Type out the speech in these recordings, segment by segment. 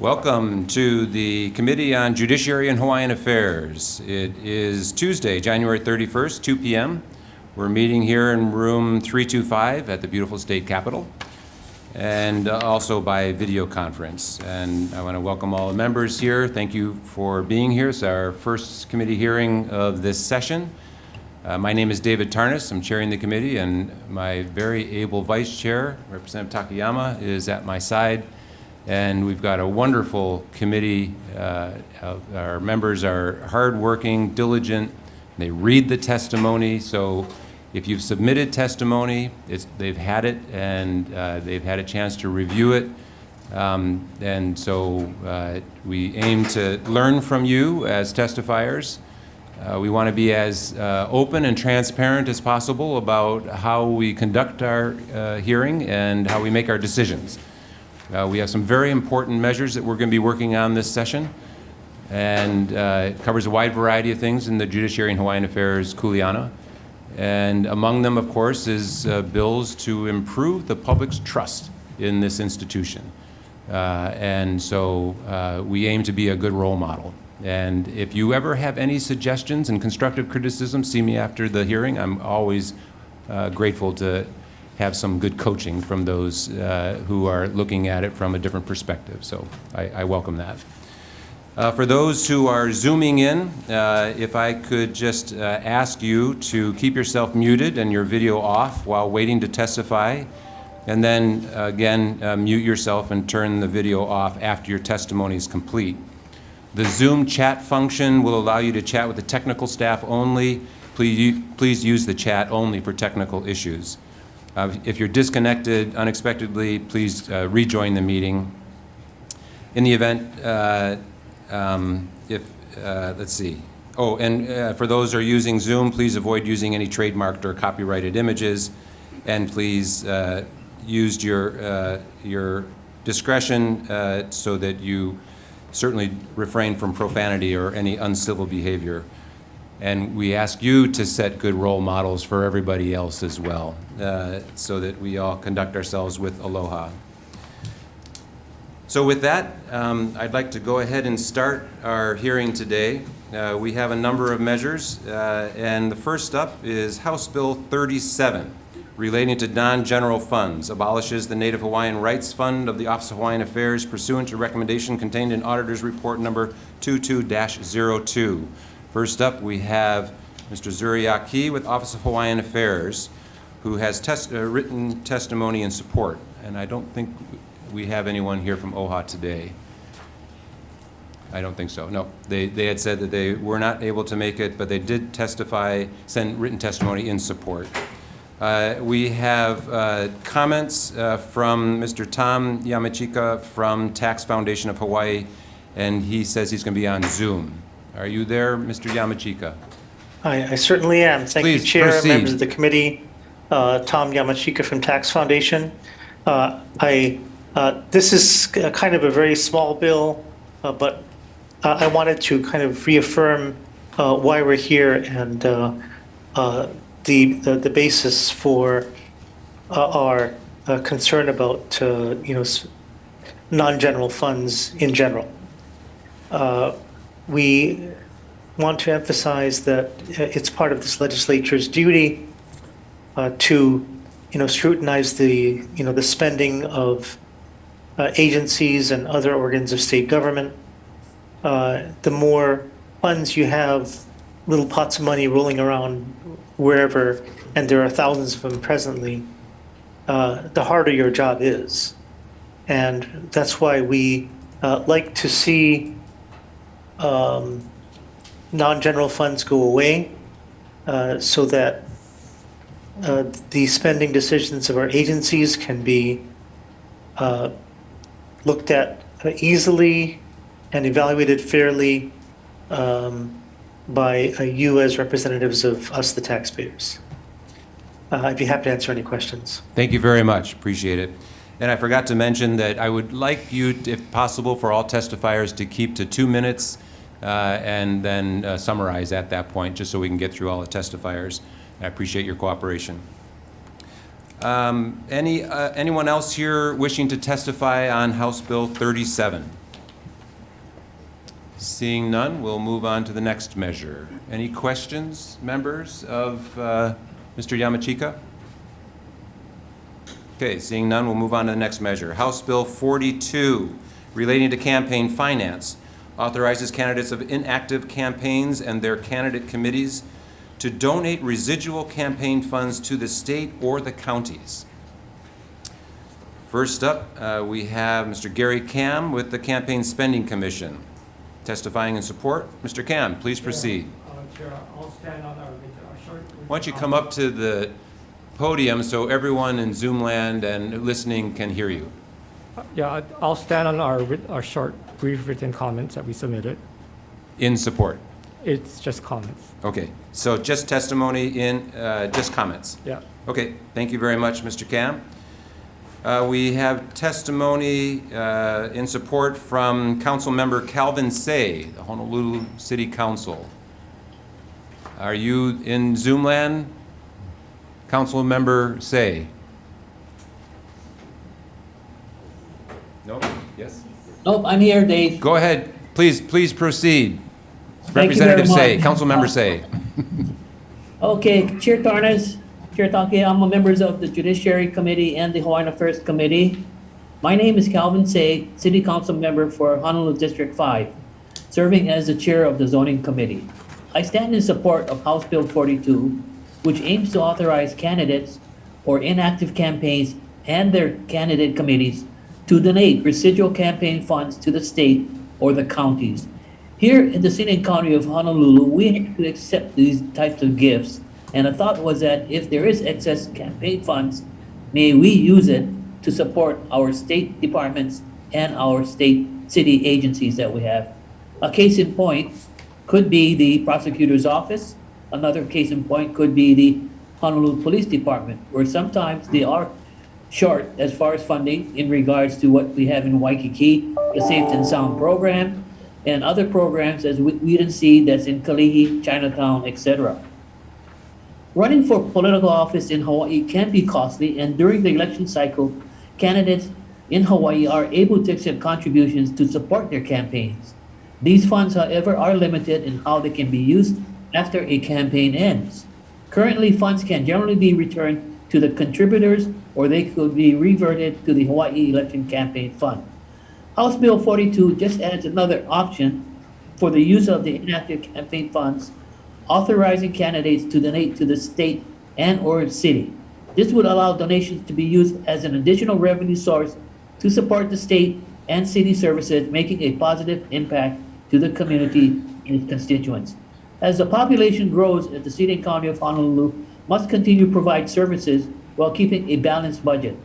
Welcome to the Committee on Judiciary and Hawaiian Affairs. It is Tuesday, January 31st, 2 p.m. We're meeting here in room 325 at the beautiful state capitol, and also by video conference. And I want to welcome all the members here. Thank you for being here. It's our first committee hearing of this session. My name is David Tarnas. I'm chairing the committee, and my very able vice chair, Representative Takayama, is at my side. And we've got a wonderful committee. Our members are hardworking, diligent. They read the testimony. So if you've submitted testimony, they've had it, and they've had a chance to review it. And so we aim to learn from you as testifiers. We want to be as open and transparent as possible about how we conduct our hearing and how we make our decisions. We have some very important measures that we're going to be working on this session, and it covers a wide variety of things in the Judiciary and Hawaiian Affairs kuleana. And among them, of course, is bills to improve the public's trust in this institution. And so we aim to be a good role model. And if you ever have any suggestions and constructive criticism, see me after the hearing. I'm always grateful to have some good coaching from those who are looking at it from a different perspective. So I welcome that. For those who are Zooming in, if I could just ask you to keep yourself muted and your video off while waiting to testify, and then again mute yourself and turn the video off after your testimony is complete. The Zoom chat function will allow you to chat with the technical staff only. Please use the chat only for technical issues. If you're disconnected unexpectedly, please rejoin the meeting. In the event, let's see. Oh, and for those who are using Zoom, please avoid using any trademarked or copyrighted images, and please use your discretion so that you certainly refrain from profanity or any uncivil behavior. And we ask you to set good role models for everybody else as well, so that we all conduct ourselves with aloha. So with that, I'd like to go ahead and start our hearing today. We have a number of measures, and the first up is House Bill 37, relating to non-general funds, abolishes the Native Hawaiian Rights Fund of the Office of Hawaiian Affairs pursuant to recommendation contained in Auditor's Report number 22-02. First up, we have Mr. Zuriaki with Office of Hawaiian Affairs, who has written testimony in support. And I don't think we have anyone here from OHA today. I don't think so. No, they had said that they were not able to make it, but they did send written testimony in support. We have comments from Mr. Tom Yamachika from Tax Foundation of Hawaii, and he says he's going to be on Zoom. Are you there, Mr. Yamachika? I certainly am. Thank you, Chair, proceed. members of the committee. Tom Yamachika from Tax Foundation. This is kind of a very small bill, but I wanted to kind of reaffirm why we're here and the basis for our concern about non-general funds in general. We want to emphasize that it's part of this legislature's duty to, scrutinize the spending of agencies and other organs of state government. The more funds you have, little pots of money rolling around wherever, and there are thousands of them presently, the harder your job is. And that's why we like to see non-general funds go away so that the spending decisions of our agencies can be looked at easily and evaluated fairly by you as representatives of us, the taxpayers. I'd be happy to answer any questions. Thank you very much. Appreciate it. And I forgot to mention that I would like you, if possible, for all testifiers to keep to 2 minutes and then summarize at that point, just so we can get through all the testifiers. I appreciate your cooperation. Anyone else here wishing to testify on House Bill 37? Seeing none, we'll move on to the next measure. Any questions, members of Mr. Yamachika? Okay, seeing none, we'll move on to the next measure. House Bill 42, relating to campaign finance, authorizes candidates of inactive campaigns and their candidate committees to donate residual campaign funds to the state or the counties. First up, we have Mr. Gary Kam with the Campaign Spending Commission. Testifying in support, Mr. Kam, please proceed. Chair, I'll stand on our short. Why don't you come up to the podium so everyone in Zoom land and listening can hear you? Yeah, I'll stand on our short, brief written comments that we submitted. In support. It's just comments. Okay, so just testimony in, just comments. Yeah. Okay, thank you very much, Mr. Kam. We have testimony in support from Councilmember Calvin Say, the Honolulu City Council. Are you in Zoom land? Councilmember Say. No? Yes? Nope, I'm here, Dave. Go ahead. Please proceed. Thank you very Representative Say, much. Councilmember Say. Okay, Chair Tarnas, Chair Taki, I'm a member of the Judiciary Committee and the Hawaiian Affairs Committee. My name is Calvin Say, City Council Member for Honolulu District 5, serving as the Chair of the Zoning Committee. I stand in support of House Bill 42, which aims to authorize candidates or inactive campaigns and their candidate committees to donate residual campaign funds to the state or the counties. Here in the City and County of Honolulu, we have to accept these types of gifts. And the thought was that if there is excess campaign funds, may we use it to support our state departments and our state city agencies that we have. A case in point could be the prosecutor's office. Another case in point could be the Honolulu Police Department, where sometimes they are short as far as funding in regards to what we have in Waikiki, the Safe and Sound program, and other programs as we didn't see that's in Kalihi, Chinatown, etc. Running for political office in Hawaii can be costly, and during the election cycle, candidates in Hawaii are able to accept contributions to support their campaigns. These funds, however, are limited in how they can be used after a campaign ends. Currently, funds can generally be returned to the contributors, or they could be reverted to the Hawaii Election Campaign Fund. House Bill 42 just adds another option for the use of the inactive campaign funds, authorizing candidates to donate to the state and or city. This would allow donations to be used as an additional revenue source to support the state and city services, making a positive impact to the community and its constituents. As the population grows, the City and County of Honolulu must continue to provide services while keeping a balanced budget.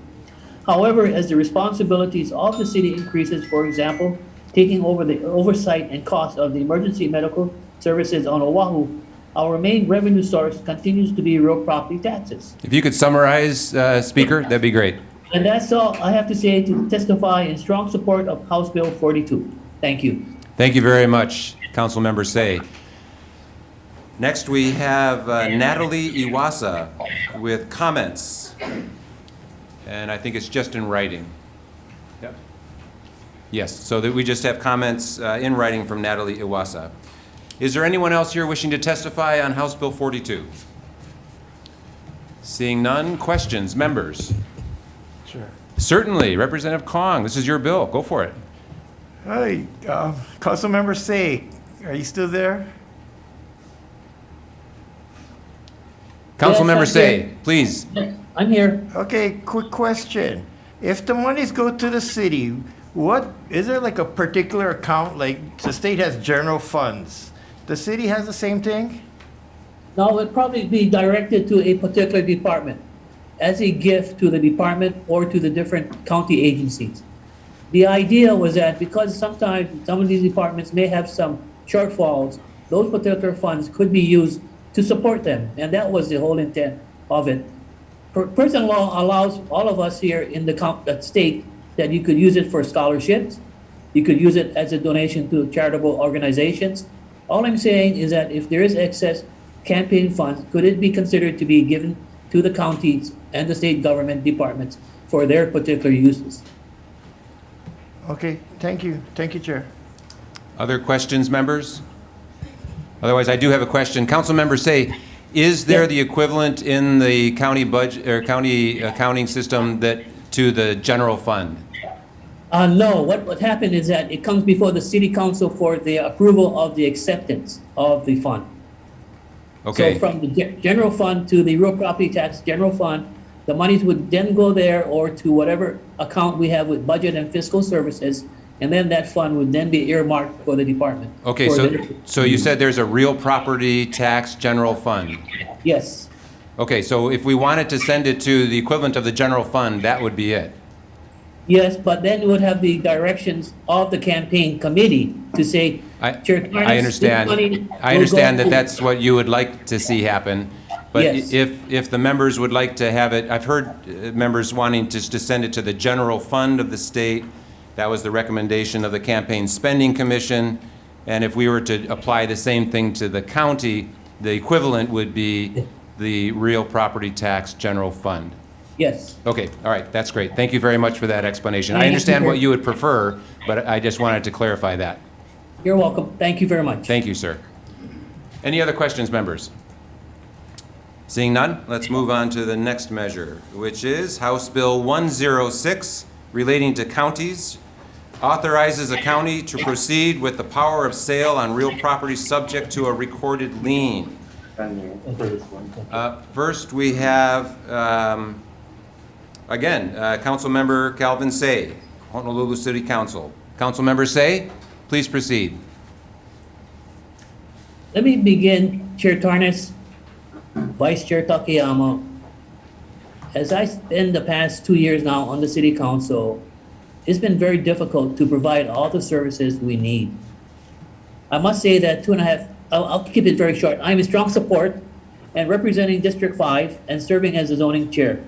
However, as the responsibilities of the city increases, for example, taking over the oversight and cost of the emergency medical services on Oahu, our main revenue source continues to be real property taxes. If you could summarize, Speaker, that'd be great. And that's all I have to say to testify in strong support of House Bill 42. Thank you. Thank you very much, Councilmember Say. Next, we have Natalie Iwasa with comments. And I think it's just in writing. Yep. Yes, so that we just have comments in writing from Natalie Iwasa. Is there anyone else here wishing to testify on House Bill 42? Seeing none, questions, members? Sure. Certainly, Representative Kong, this is your bill. Go for it. Hi, Councilmember Say, are you still there? Councilmember I'm Say, here. please. I'm here. Okay, quick question. If the monies go to the city, what, is there like a particular account, like the state has general funds? The city has the same thing? No, it would probably be directed to a particular department as a gift to the department or to the different county agencies. The idea was that because sometimes some of these departments may have some shortfalls, those particular funds could be used to support them. And that was the whole intent of it. Personal law allows all of us here in the state that you could use it for scholarships. You could use it as a donation to charitable organizations. All I'm saying is that if there is excess campaign funds, could it be considered to be given to the counties and the state government departments for their particular uses? Okay, thank you. Thank you, Chair. Other questions, members? Otherwise, I do have a question. Councilmember Say, is there the equivalent in the county budget or county accounting system that to the general fund? No, what happened is that it comes before the city council for the approval of the acceptance of the fund. Okay. So from the general fund to the real property tax general fund, the monies would then go there or to whatever account we have with budget and fiscal services, and then that fund would then be earmarked for the department. Okay, for so, the- so you said there's a real property tax general fund. Yes, Okay, so if we wanted to send it to the equivalent of the general fund, that would be it? yes, but then you would have the directions of the campaign committee to say, Chair Torres, I this understand. money I will understand go that to-" that's what you would like to see happen. But Yes. if the members would like to have it, I've heard members wanting just to send it to the general fund of the state. That was the recommendation of the Campaign Spending Commission. And if we were to apply the same thing to the county, the equivalent would be the real property tax general fund. Yes, Okay, all right, that's great. Thank you very much for that explanation. I Thank you, understand sir. what you would prefer, but I just wanted to clarify that. you're welcome. Thank you very much. Thank you, sir. Any other questions, members? Seeing none, let's move on to the next measure, which is House Bill 106, relating to counties, authorizes a county to proceed with the power of sale on real property subject to a recorded lien. First, we have, again, Councilmember Calvin Say, Honolulu City Council. Councilmember Say, please proceed. Let me begin, Chair Tarnas, Vice Chair Takayama. As I spend the past 2 years now on the City Council, it's been very difficult to provide all the services we need. I must say that I'll keep it very short. I'm in strong support and representing District 5 and serving as the zoning chair.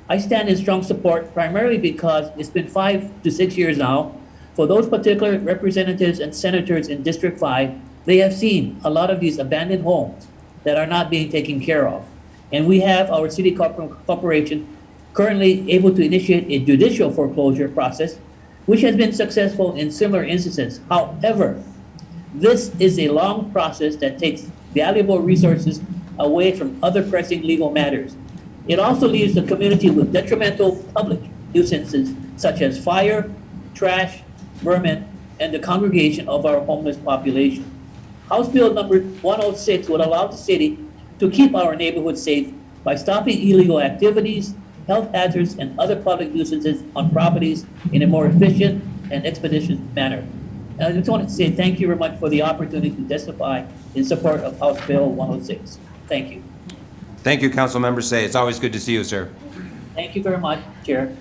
I stand in strong support primarily because it's been 5 to 6 years now. For those particular representatives and senators in District 5, they have seen a lot of these abandoned homes that are not being taken care of. And we have our city corporation currently able to initiate a judicial foreclosure process, which has been successful in similar instances. However, this is a long process that takes valuable resources away from other pressing legal matters. It also leaves the community with detrimental public nuisances such as fire, trash, vermin, and the congregation of our homeless population. House Bill number 106 would allow the city to keep our neighborhood safe by stopping illegal activities, health hazards, and other public nuisances on properties in a more efficient and expeditious manner. And I just wanted to say thank you very much for the opportunity to testify in support of House Bill 106. Thank you. Thank you, Councilmember Say. It's always good to see you, sir. Thank you very much, Chair.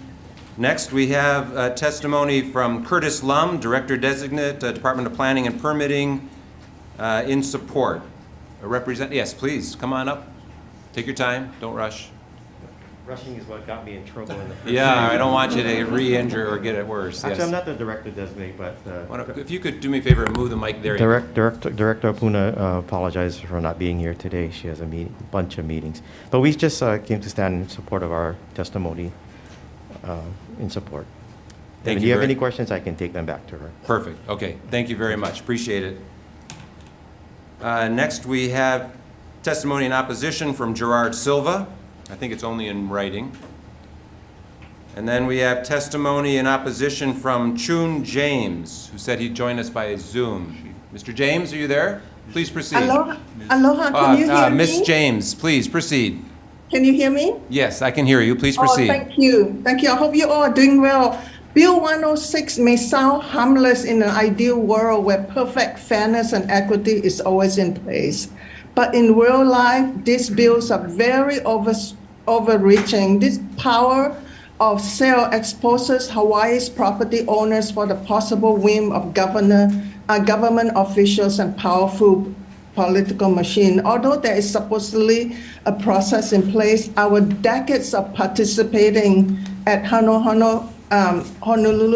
Next, we have testimony from Curtis Lum, Director Designate, Department of Planning and Permitting, in support. Yes, please, come on up. Take your time, don't rush. Rushing is what got me in trouble in the first Yeah, place. I don't want you to re-injure or get it worse. Actually, I'm Yes. not the director designate, but If you could do me a favor and move the mic there. Director Puna apologizes for not being here today. She has a bunch of meetings. But we just came to stand in support of our testimony in support. Thank If you you have very- any questions, I can take them back to her. Perfect, okay. Thank you very much, appreciate it. Next, we have testimony in opposition from Gerard Silva. I think it's only in writing. And then we have testimony in opposition from Tue James, who said he'd join us by Zoom. Mr. James, are you there? Please proceed. Aloha, aloha, can you hear Miss me? James, please proceed. Can you hear me? Yes, I can hear you. Please Oh, proceed. thank you. Thank you. I hope you all are doing well. Bill 106 may sound harmless in an ideal world where perfect fairness and equity is always in place. But in real life, these bills are very overreaching. This power of sale exposes Hawaii's property owners for the possible whim of government officials and powerful political machine. Although there is supposedly a process in place, our decades of participating at Honolulu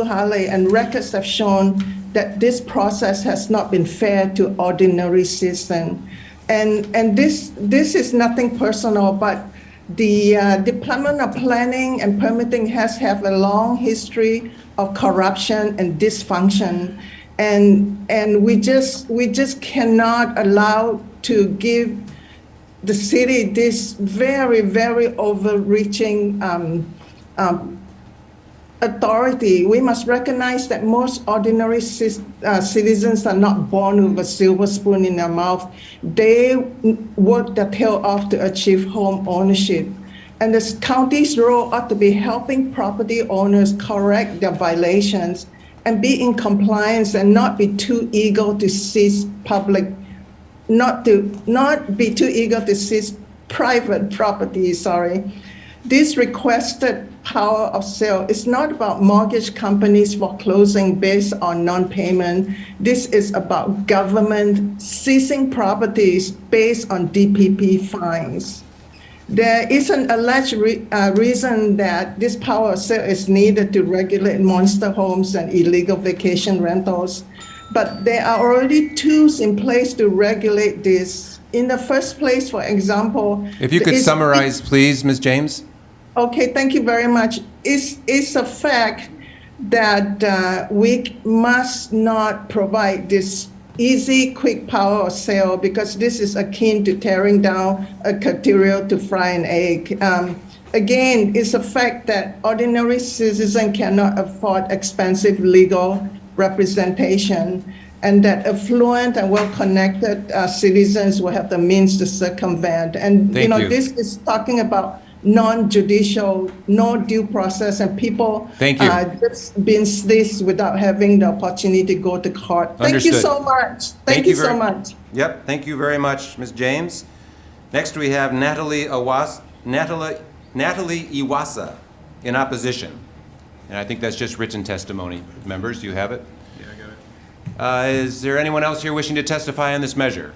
Hale and records have shown that this process has not been fair to ordinary citizens. And this is nothing personal, but the Department of Planning and Permitting has a long history of corruption and dysfunction. and we just cannot allow to give the city this very, very overreaching authority. We must recognize that most ordinary citizens are not born with a silver spoon in their mouth. They work their tail off to achieve home ownership. And the county's role ought to be helping property owners correct their violations and be in compliance and not be too eager to seize not be too eager to seize private property, This requested power of sale is not about mortgage companies foreclosing based on non-payment. This is about government seizing properties based on DPP fines. There is an alleged reason that this power of sale is needed to regulate monster homes and illegal vacation rentals, but there are already tools in place to regulate this. In the first place, for example, If you could summarize, please, Ms. James. Okay, thank you very much. It's a fact that we must not provide this easy, quick power of sale because this is akin to tearing down a cathedral to fry an egg. Again, it's a fact that ordinary citizens cannot afford expensive legal representation and that affluent and well-connected citizens will have the means to circumvent. And Thank you. this is talking about non-judicial, no due process, and people Thank you. just being this without having the opportunity to go to court. Thank you Understood. so much. Thank you so very- much. Yep, thank you very much, Ms. James. Next, we have Natalie Iwasa in opposition. And I think that's just written testimony. Members, do you have it? Yeah, I got it. Is there anyone else here wishing to testify on this measure?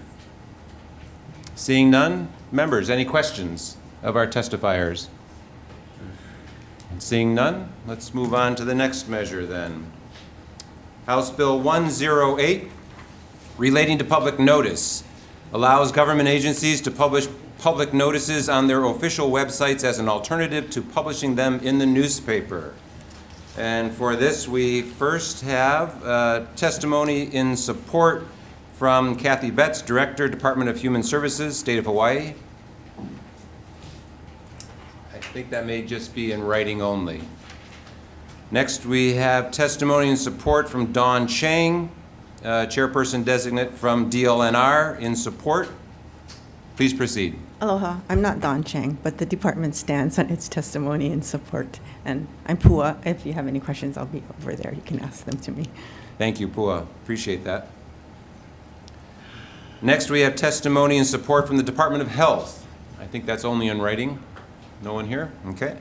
Seeing none? Members, any questions of our testifiers? Seeing none, let's move on to the next measure then. House Bill 108, relating to public notice, allows government agencies to publish public notices on their official websites as an alternative to publishing them in the newspaper. And for this, we first have testimony in support from Kathy Betts, Director, Department of Human Services, State of Hawaii. I think that may just be in writing only. Next, we have testimony in support from Dawn Chang, Chairperson Designate from DLNR, in support. Please proceed. Aloha. I'm not Don Chang, but the department stands on its testimony in support. And I'm Pua. If you have any questions, I'll be over there. You can ask them to me. Thank you, Pua. Appreciate that. Next, we have testimony in support from the Department of Health. I think that's only in writing. No one here? Okay.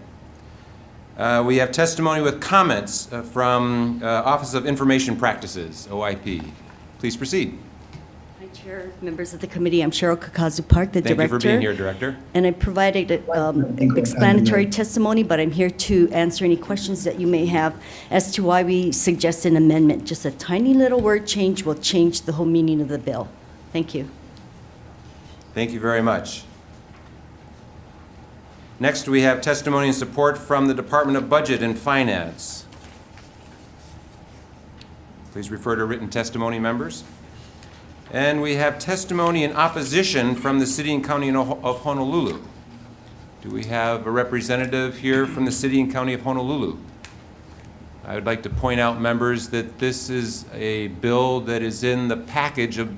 We have testimony with comments from Office of Information Practices, OIP. Please proceed. Hi, Chair, members of the committee. I'm Cheryl Kakazu Park, the Thank Director. you for being here, Director. And I provided explanatory testimony, but I'm here to answer any questions that you may have as to why we suggest an amendment. Just a tiny little word change will change the whole meaning of the bill. Thank you. Thank you very much. Next, we have testimony in support from the Department of Budget and Finance. Please refer to written testimony, members. And we have testimony in opposition from the City and County of Honolulu. Do we have a representative here from the City and County of Honolulu? I would like to point out, members, that this is a bill that is in the package of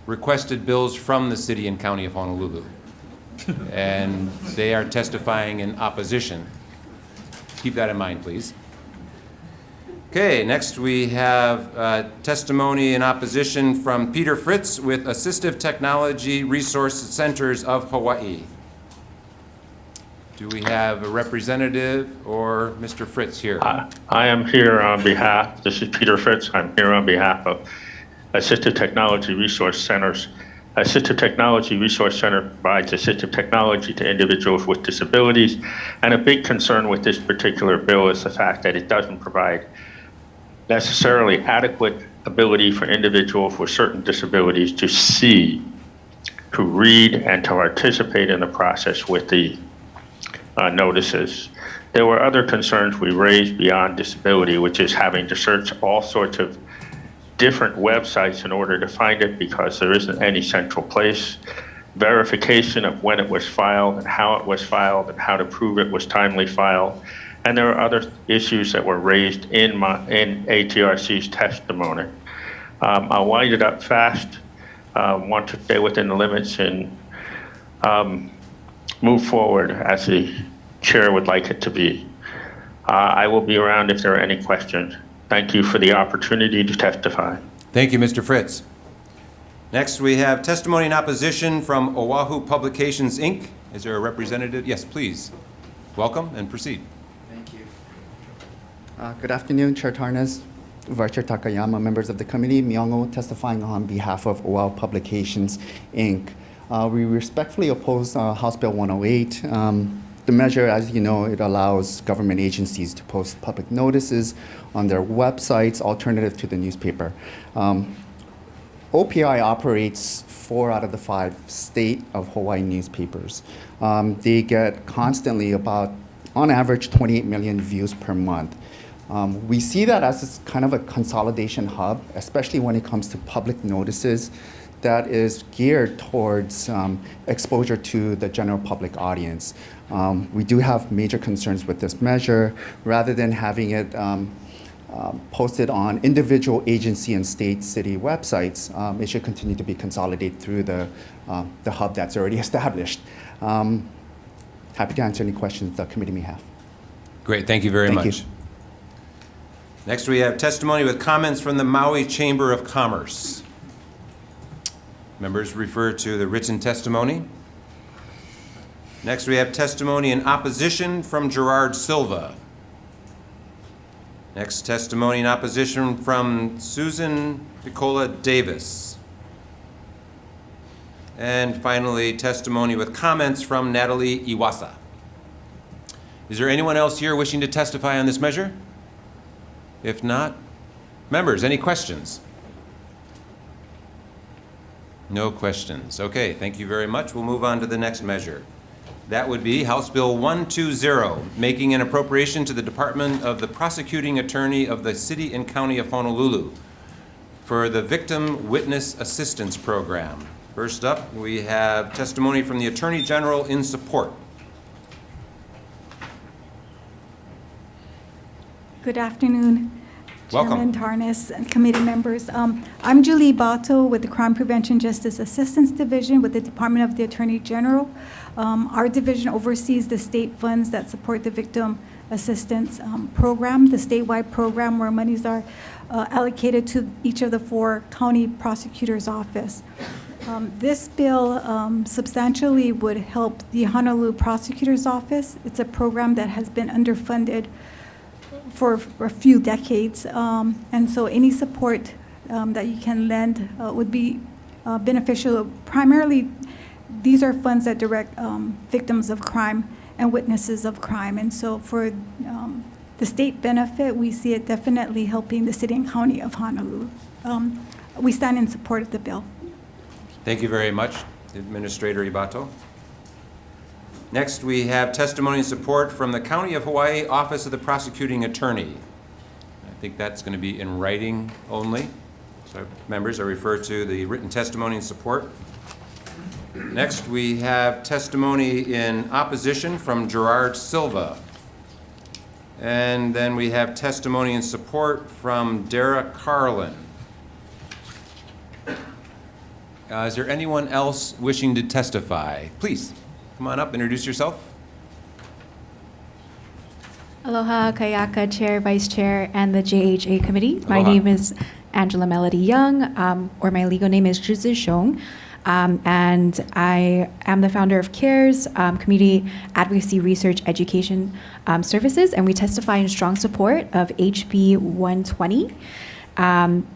requested bills from the City and County of Honolulu. And they are testifying in opposition. Keep that in mind, please. Okay, next we have testimony in opposition from Peter Fritz with Assistive Technology Resource Centers of Hawaii. Do we have a representative or Mr. Fritz here? I am here on behalf, this is Peter Fritz, I'm here on behalf of Assistive Technology Resource Centers. Assistive Technology Resource Center provides assistive technology to individuals with disabilities, and a big concern with this particular bill is the fact that it doesn't provide necessarily adequate ability for individuals with certain disabilities to see, to read, and to participate in the process with the notices. There were other concerns we raised beyond disability, which is having to search all sorts of different websites in order to find it because there isn't any central place. Verification of when it was filed and how it was filed and how to prove it was timely filed. And there are other issues that were raised in ATRC's testimony. I'll wind it up fast. Want to stay within the limits and move forward as the chair would like it to be. I will be around if there are any questions. Thank you for the opportunity to testify. Thank you, Mr. Fritz. Next, we have testimony in opposition from Oahu Publications, Inc. Is there a representative? Yes, please. Welcome and proceed. Thank you. Good afternoon, Chair Tarnas, Vice Chair Takayama, members of the committee. Miongo testifying on behalf of Oahu Publications, Inc. We respectfully oppose House Bill 108. The measure, as you know, it allows government agencies to post public notices on their websites, alternative to the newspaper. OPI operates 4 out of the 5 state of Hawaii newspapers. They get constantly about, on average, 28 million views per month. We see that as kind of a consolidation hub, especially when it comes to public notices that is geared towards exposure to the general public audience. We do have major concerns with this measure. Rather than having it posted on individual agency and state city websites, it should continue to be consolidated through the hub that's already established. Happy to answer any questions the committee may have. Great, thank you very much. Next, we have testimony with comments from the Maui Chamber of Commerce. Members refer to the written testimony. Next, we have testimony in opposition from Gerard Silva. Next, testimony in opposition from Susan Nicola Davis. And finally, testimony with comments from Natalie Iwasa. Is there anyone else here wishing to testify on this measure? If not, members, any questions? No questions. Okay, thank you very much. We'll move on to the next measure. That would be House Bill 120, making an appropriation to the Department of the Prosecuting Attorney of the City and County of Honolulu for the Victim Witness Assistance Program. First up, we have testimony from the Attorney General in support. Good afternoon, Welcome. Chairman Tarnas and committee members. I'm Julie Bato with the Crime Prevention Justice Assistance Division with the Department of the Attorney General. Our division oversees the state funds that support the Victim Assistance Program, the statewide program where monies are allocated to each of the 4 county prosecutors' office. This bill substantially would help the Honolulu Prosecutor's Office. It's a program that has been underfunded for a few decades, and so any support that you can lend would be beneficial. Primarily, these are funds that direct victims of crime and witnesses of crime, and so for the state benefit, we see it definitely helping the city and county of Honolulu. We stand in support of the bill. Thank you very much, Administrator Ibato. Next, we have testimony and support from the County of Hawaii Office of the Prosecuting Attorney. I think that's going to be in writing only. So members, I refer to the written testimony and support. Next, we have testimony in opposition from Gerard Silva. And then we have testimony and support from Dara Carlin. Is there anyone else wishing to testify? Please. Come on up, introduce yourself. Aloha, Kayaka, Chair, Vice Chair, and the JHA Committee. Aloha. My name is Angela Melody Young, or my legal name is Zhizi Xiong, and I am the founder of CARES, Community Advocacy Research Education Services, and we testify in strong support of HB 120.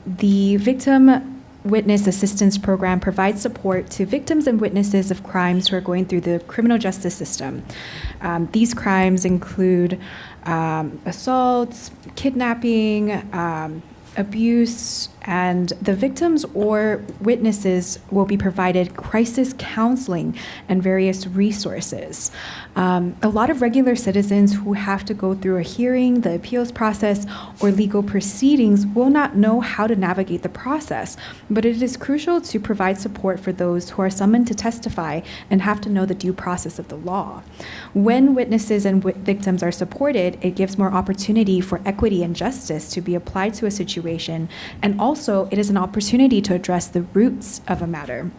The Victim Witness Assistance Program provides support to victims and witnesses of crimes who are going through the criminal justice system. These crimes include assaults, kidnapping, abuse, and the victims or witnesses will be provided crisis counseling and various resources. A lot of regular citizens who have to go through a hearing, the appeals process, or legal proceedings will not know how to navigate the process, but it is crucial to provide support for those who are summoned to testify and have to know the due process of the law. When witnesses and victims are supported, it gives more opportunity for equity and justice to be applied to a situation, and also it is an opportunity to address the roots of a matter.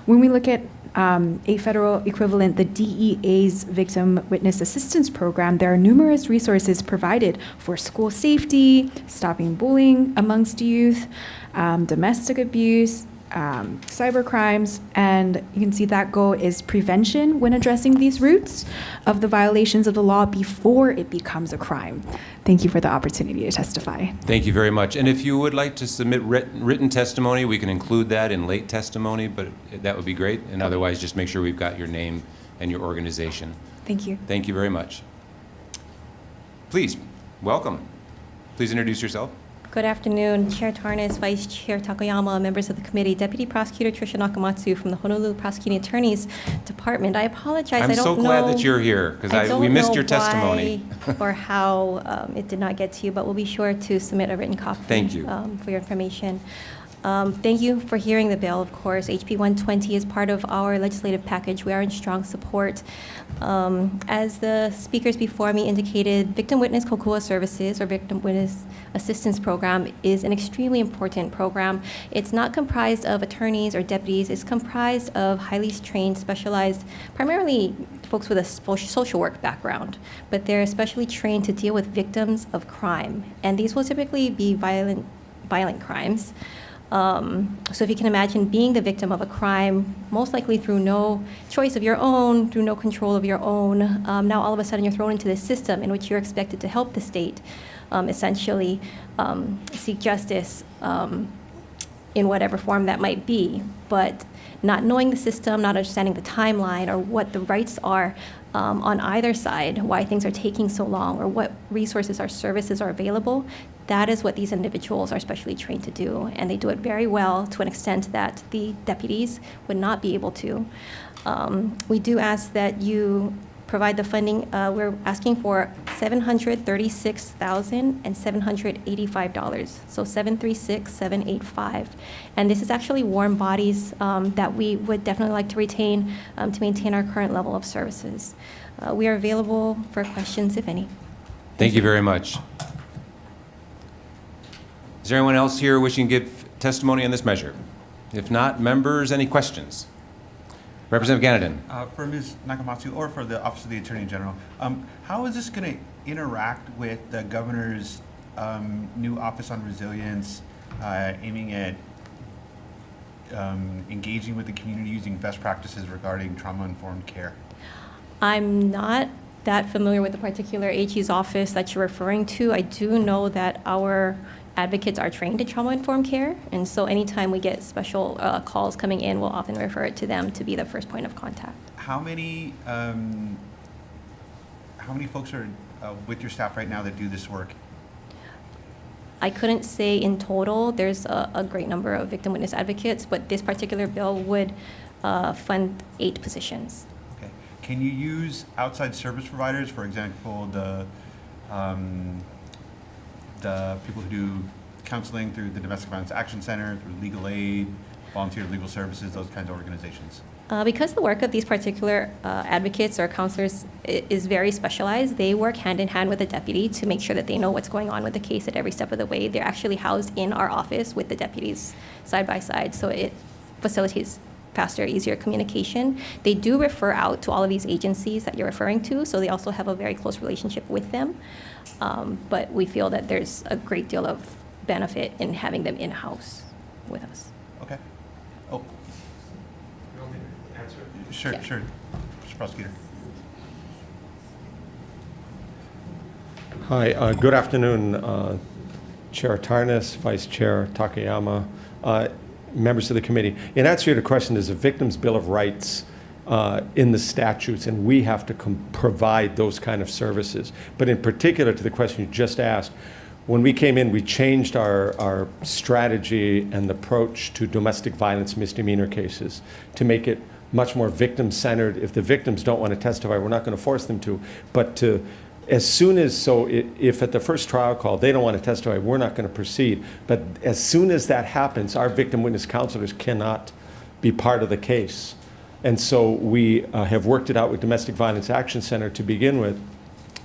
When we look at a federal equivalent, the DEA's Victim Witness Assistance Program, there are numerous resources provided for school safety, stopping bullying amongst youth, domestic abuse, cyber crimes, and you can see that goal is prevention when addressing these roots of the violations of the law before it becomes a crime. Thank you for the opportunity to testify. Thank you very much. And if you would like to submit written testimony, we can include that in late testimony, but that would be great. And otherwise, just make sure we've got your name and your organization. Thank you. Thank you very much. Please, welcome. Please introduce yourself. Good afternoon, Chair Tarnas, Vice Chair Takayama, members of the committee, Deputy Prosecutor Tricia Nakamatsu from the Honolulu Prosecuting Attorney's Department. I apologize. I'm I don't so glad that you're here because we missed your testimony. Or how it did not get to you, but we'll be sure to submit a written copy. Thank you. For your information. Thank you for hearing the bill, of course. HB 120 is part of our legislative package. We are in strong support. As the speakers before me indicated, Victim Witness Kokua Services, or Victim Witness Assistance Program, is an extremely important program. It's not comprised of attorneys or deputies. It's comprised of highly trained, specialized, primarily folks with a social work background, but they're especially trained to deal with victims of crime. And these will typically be violent crimes. So if you can imagine being the victim of a crime, most likely through no choice of your own, through no control of your own, now all of a sudden you're thrown into this system in which you're expected to help the state, essentially seek justice in whatever form that might be. But not knowing the system, not understanding the timeline or what the rights are on either side, why things are taking so long, or what resources or services are available, that is what these individuals are specially trained to do. And they do it very well to an extent that the deputies would not be able to. We do ask that you provide the funding. We're asking for $736,785, so $736,785. And this is actually warm bodies that we would definitely like to retain to maintain our current level of services. We are available for questions, if any. Thank you very much. Is there anyone else here wishing to give testimony on this measure? If not, members, any questions? Representative Ganadin. For Ms. Nakamatsu or for the Office of the Attorney General, how is this going to interact with the governor's new Office on Resilience, aiming at engaging with the community using best practices regarding trauma-informed care? I'm not that familiar with the particular AG's office that you're referring to. I do know that our advocates are trained in trauma-informed care, and so anytime we get special calls coming in, we'll often refer it to them to be the first point of contact. How many folks are with your staff right now that do this work? I couldn't say in total. There's a great number of victim witness advocates, but this particular bill would fund 8 positions. Okay. Can you use outside service providers, for example, the people who do counseling through the Domestic Violence Action Center, through legal aid, volunteer legal services, those kinds of organizations? Because the work of these particular advocates or counselors is very specialized, they work hand in hand with the deputy to make sure that they know what's going on with the case at every step of the way. They're actually housed in our office with the deputies side by side, so it facilitates faster, easier communication. They do refer out to all of these agencies that you're referring to, so they also have a very close relationship with them. But we feel that there's a great deal of benefit in having them in-house with us. Okay. Oh. Sure, Yeah. sure. Mr. Prosecutor. Hi, good afternoon, Chair Tarnas, Vice Chair Takayama, members of the committee. In answer to the question, there's a Victims' Bill of Rights in the statutes, and we have to provide those kind of services. But in particular to the question you just asked, when we came in, we changed our strategy and approach to domestic violence misdemeanor cases to make it much more victim-centered. If the victims don't want to testify, we're not going to force them to. But as soon as, if at the first trial call they don't want to testify, we're not going to proceed. But as soon as that happens, our victim witness counselors cannot be part of the case. And so we have worked it out with Domestic Violence Action Center to begin with.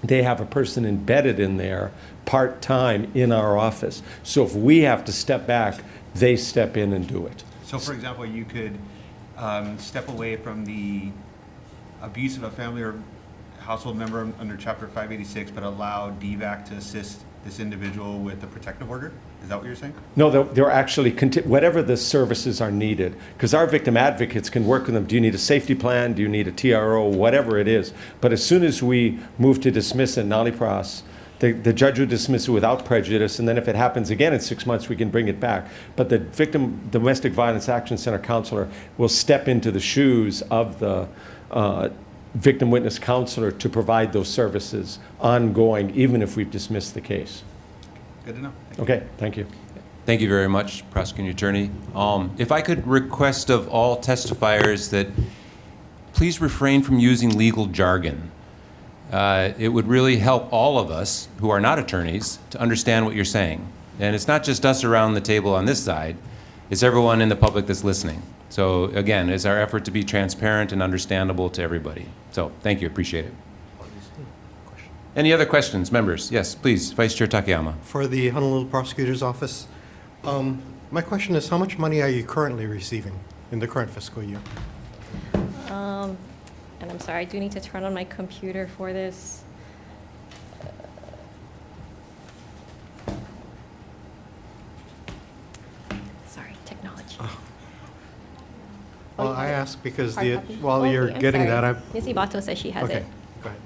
They have a person embedded in there part-time in our office. So if we have to step back, they step in and do it. So for example, you could step away from the abuse of a family or household member under Chapter 586, but allow DVAC to assist this individual with a protective order? Is that what you're saying? No, they're actually, whatever the services are needed, because our victim advocates can work with them. Do you need a safety plan? Do you need a TRO? Whatever it is. But as soon as we move to dismiss and nollie-pros, the judge will dismiss it without prejudice, and then if it happens again in 6 months, we can bring it back. But the Domestic Violence Action Center counselor will step into the shoes of the victim witness counselor to provide those services ongoing, even if we've dismissed the case. Good to know. Okay, thank you. Thank you very much, prosecuting attorney. If I could request of all testifiers that please refrain from using legal jargon. It would really help all of us who are not attorneys to understand what you're saying. And it's not just us around the table on this side, it's everyone in the public that's listening. So again, it's our effort to be transparent and understandable to everybody. So thank you, appreciate it. Any other questions, members? Yes, please, Vice Chair Takayama. For the Honolulu Prosecutor's Office, my question is, how much money are you currently receiving in the current fiscal year? And I'm sorry, I do need to turn on my computer for this. Sorry, technology. Well, I ask because Hard copy? while you're I'm getting sorry. that, Ms. Ibato says she has okay, it. go ahead.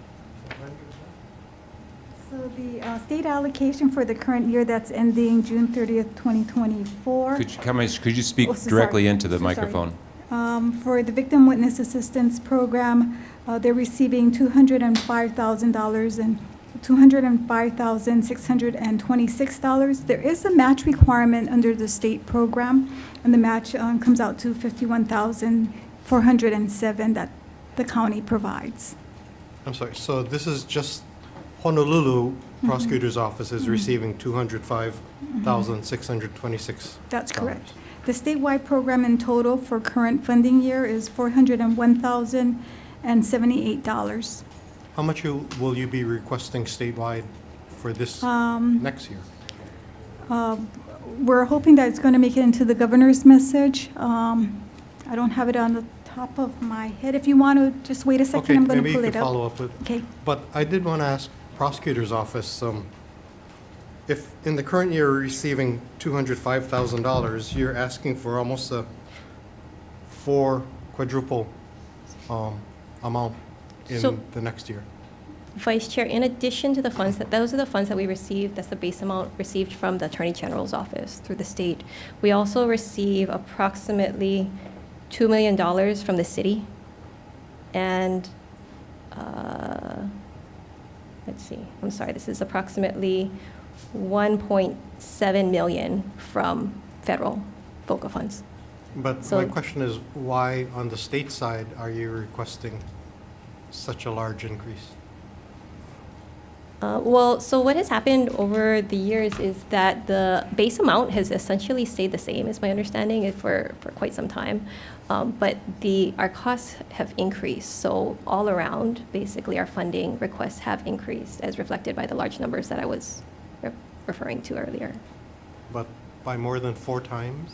So the state allocation for the current year that's ending June 30th, 2024. Could you speak Oh, so directly sorry. into the So sorry. microphone? For the Victim Witness Assistance Program, they're receiving $205,000 and $205,626. There is a match requirement under the state program, and the match comes out to $51,407 that the county provides. I'm sorry, so this is just Honolulu Prosecutor's Office is receiving $205,626. That's correct. The statewide program in total for current funding year is $401,078. How much will you be requesting statewide for this next year? We're hoping that it's going to make it into the governor's message. I don't have it on the top of my head. If you want to just wait a second, Okay, I'm going to maybe pull you it could up. follow up with. Okay. But I did want to ask Prosecutor's Office, if in the current year you're receiving $205,000, you're asking for almost a quadruple amount in the next year. Vice Chair, in addition to the funds, those are the funds that we received, that's the base amount received from the Attorney General's office through the state. We also receive approximately $2 million from the city. And, let's see, I'm sorry, this is approximately 1.7 million from federal VOCA funds. But my question is, why on the state side are you requesting such a large increase? Well, so what has happened over the years is that the base amount has essentially stayed the same, is my understanding, for quite some time. But our costs have increased. So all around, basically, our funding requests have increased, as reflected by the large numbers that I was referring to earlier. But by more than 4 times?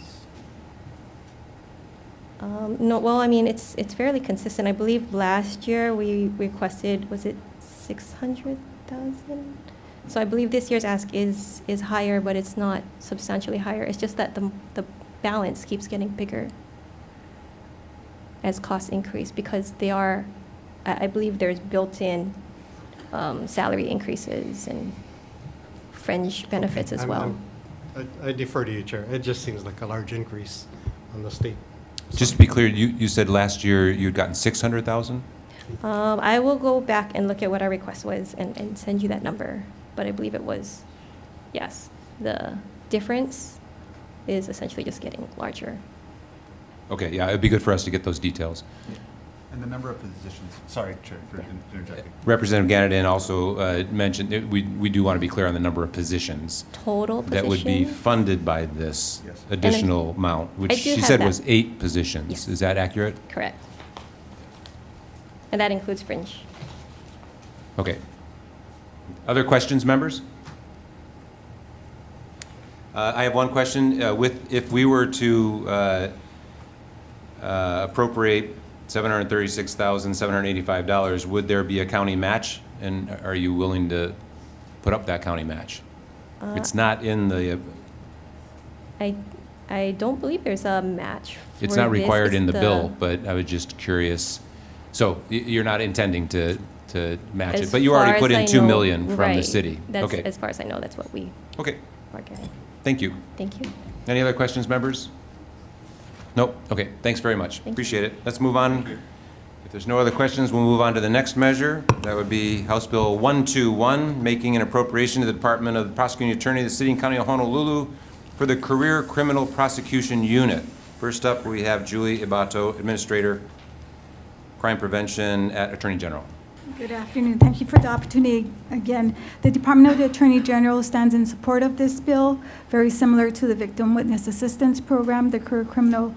No, well, I mean, it's fairly consistent. I believe last year we requested, was it 600,000? So I believe this year's ask is higher, but it's not substantially higher. It's just that the balance keeps getting bigger as costs increase, because they are, I believe there's built-in salary increases and fringe benefits as well. I defer to you, Chair. It just seems like a large increase on the state. Just to be clear, you said last year you'd gotten 600,000? I will go back and look at what our request was and send you that number, but I believe it was yes, the difference is essentially just getting larger. Okay, yeah, it'd be good for us to get those details. And the number of positions, sorry, Chair, for interjecting. Representative Gannadian also mentioned, that we do want to be clear on the number of positions Total that would be position? funded by this Yes. additional amount, I which do she have said that. was 8 positions. Yes. Is that accurate? Correct. And that includes fringe. Okay. Other questions, members? I have one question. If we were to appropriate $736,785, would there be a county match? And are you willing to put up that county match? It's not in the, I don't believe there's a match. it's for not this. required in It's the bill, but I was just curious. So you're not intending to match it, As but you already far put as in I 2 know, million from the right. city. That's, Okay, as far as I know, that's what we okay, are getting. thank you. Thank you. Any other questions, members? Nope, okay, thanks very much. you. Appreciate it. Let's move on. If there's no other questions, we'll move on to the next measure. That would be House Bill 121, making an appropriation to the Department of the Prosecuting Attorney of the City and County of Honolulu for the Career Criminal Prosecution Unit. First up, we have Julie Ibato, Administrator, Crime Prevention at Attorney General. Good afternoon. Thank you for the opportunity. Again, the Department of the Attorney General stands in support of this bill, very similar to the Victim Witness Assistance Program. The Career Criminal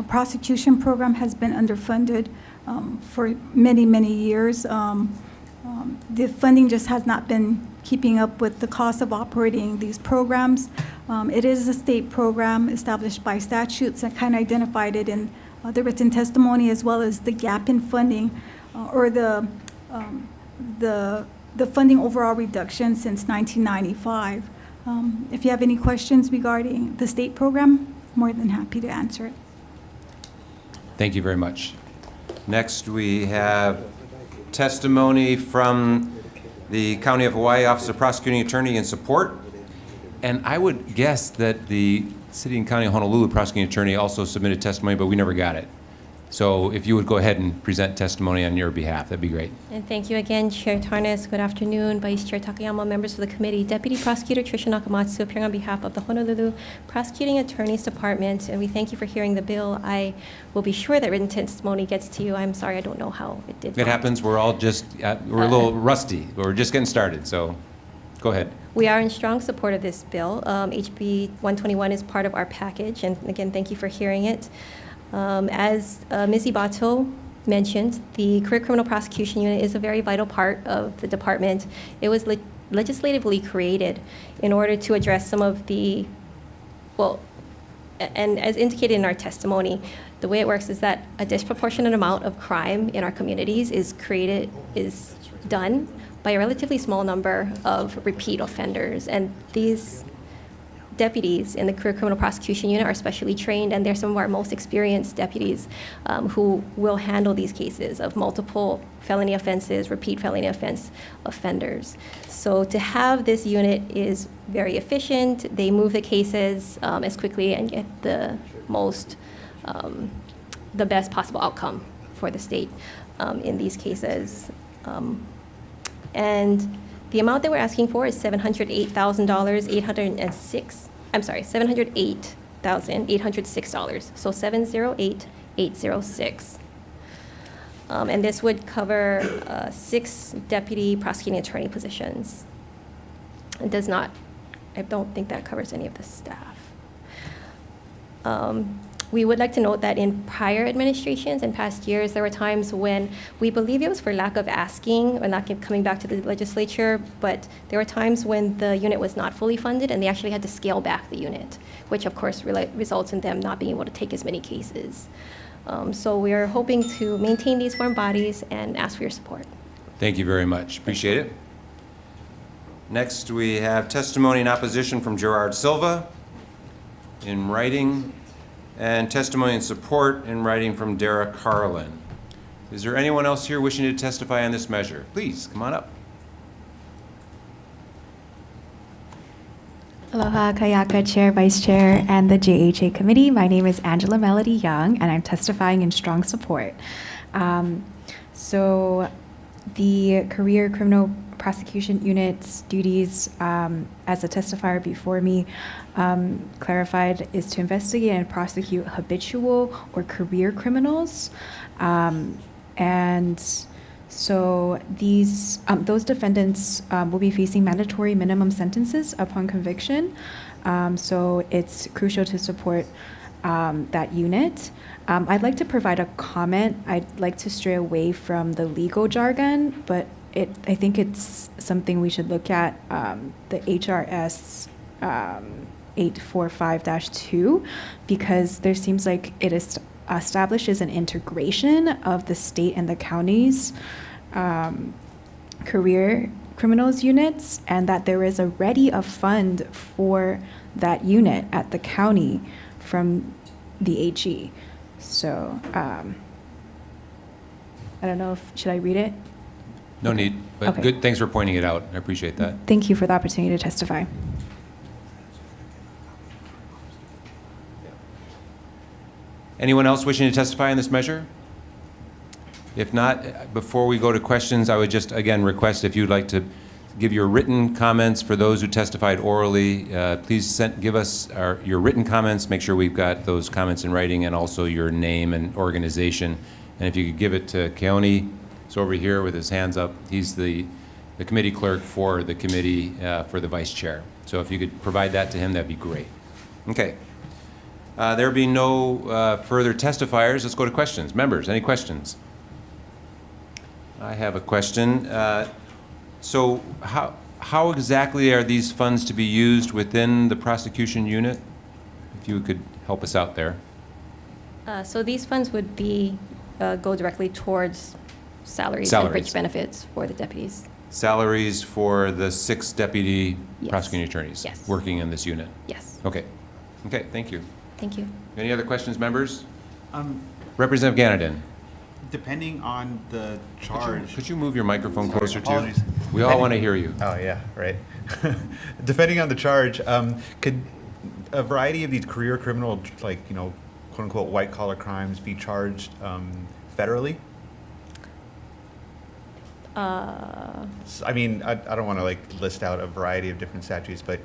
Prosecution Program has been underfunded for many, many years. The funding just has not been keeping up with the cost of operating these programs. It is a state program established by statutes and kind of identified it in the written testimony, as well as the gap in funding or the funding overall reduction since 1995. If you have any questions regarding the state program, more than happy to answer it. Thank you very much. Next, we have testimony from the County of Hawaii Office of Prosecuting Attorney in support. And I would guess that the City and County of Honolulu Prosecuting Attorney also submitted testimony, but we never got it. So if you would go ahead and present testimony on your behalf, that'd be great. And thank you again, Chair Tarnas. Good afternoon, Vice Chair Takayama, members of the committee. Deputy Prosecutor Tricia Nakamatsu appearing on behalf of the Honolulu Prosecuting Attorney's Department, and we thank you for hearing the bill. I will be sure that written testimony gets to you. I'm sorry, I don't know how it did. It happens, we're all just, we're a little rusty, but we're just getting started, so go ahead. We are in strong support of this bill. HB 121 is part of our package, and again, thank you for hearing it. As Ms. Ibato mentioned, the Career Criminal Prosecution Unit is a very vital part of the department. It was legislatively created in order to address some of the, well, and as indicated in our testimony, the way it works is that a disproportionate amount of crime in our communities is done by a relatively small number of repeat offenders. And these deputies in the Career Criminal Prosecution Unit are specially trained, and they're some of our most experienced deputies who will handle these cases of multiple felony offenses, repeat felony offenders. So to have this unit is very efficient. They move the cases as quickly and get the best possible outcome for the state in these cases. And the amount that we're asking for is $708,806. So $708,806. And this would cover 6 deputy prosecuting attorney positions. It does not, I don't think that covers any of the staff. We would like to note that in prior administrations and past years, there were times when we believe it was for lack of asking or lack of coming back to the legislature, but there were times when the unit was not fully funded and they actually had to scale back the unit, which of course results in them not being able to take as many cases. So we are hoping to maintain these warm bodies and ask for your support. Thank you very much. Appreciate it. Next, we have testimony in opposition from Gerard Silva in writing, and testimony in support in writing from Dara Carlin. Is there anyone else here wishing to testify on this measure? Please, come on up. Aloha, Kayaka Chair, Vice Chair, and the JHA Committee. My name is Angela Melody Young, and I'm testifying in strong support. So The Career Criminal Prosecution Unit's duties, as a testifier before me clarified, is to investigate and prosecute habitual or career criminals. And so those defendants will be facing mandatory minimum sentences upon conviction. So it's crucial to support that unit. I'd like to provide a comment. I'd like to stray away from the legal jargon, but I think it's something we should look at, the HRS 845-2, because there seems like it establishes an integration of the state and the county's career criminals units, and that there is already a fund for that unit at the county from the HE. So I don't know should I read it? No need, but Okay. good, thanks for pointing it out. I appreciate that. Thank you for the opportunity to testify. Anyone else wishing to testify on this measure? If not, before we go to questions, I would just, again, request if you'd like to give your written comments for those who testified orally, please give us your written comments. Make sure we've got those comments in writing and also your name and organization. And if you could give it to Keone, he's over here with his hands up. He's the committee clerk for the committee for the vice chair. So if you could provide that to him, that'd be great. Okay. There being no further testifiers, let's go to questions. Members, any questions? I have a question. So how exactly are these funds to be used within the prosecution unit? If you could help us out there. So these funds would go directly towards salaries and fringe benefits for the deputies. Salaries for the 6 deputy Yes. prosecuting attorneys Yes. working in this unit? Yes. Okay. Okay, thank you. Thank you. Any other questions, members? Representative Ganadin. Depending on the charge. Could you move your microphone closer to you? Apologies. We all want to hear you. Oh, yeah, right. Depending on the charge, could a variety of these career criminal, like, quote unquote, white collar crimes be charged federally? I mean, I don't want to list out a variety of different statutes, but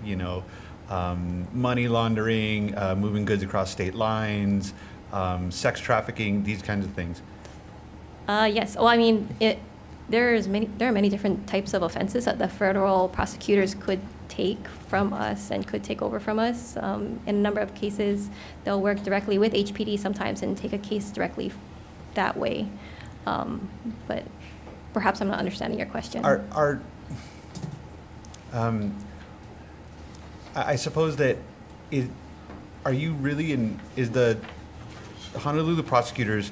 money laundering, moving goods across state lines, sex trafficking, these kinds of things. Yes. Well, I mean, there are many different types of offenses that the federal prosecutors could take from us and could take over from us. In a number of cases, they'll work directly with HPD sometimes and take a case directly that way. But perhaps I'm not understanding your question. I suppose that is the Honolulu prosecutors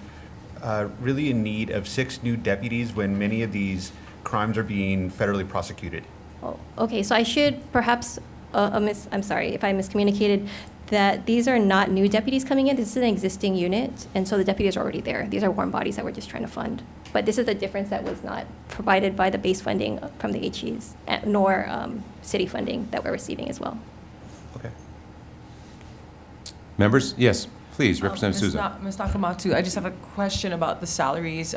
really in need of 6 new deputies when many of these crimes are being federally prosecuted? Oh, okay, so I should perhaps, I'm sorry if I miscommunicated, that these are not new deputies coming in. This is an existing unit, and so the deputies are already there. These are warm bodies that we're just trying to fund. But this is the difference that was not provided by the base funding from the HEs, nor city funding that we're receiving as well. Okay. Members? Yes, please, Representative Souza. Ms. Nakamatu, I just have a question about the salaries.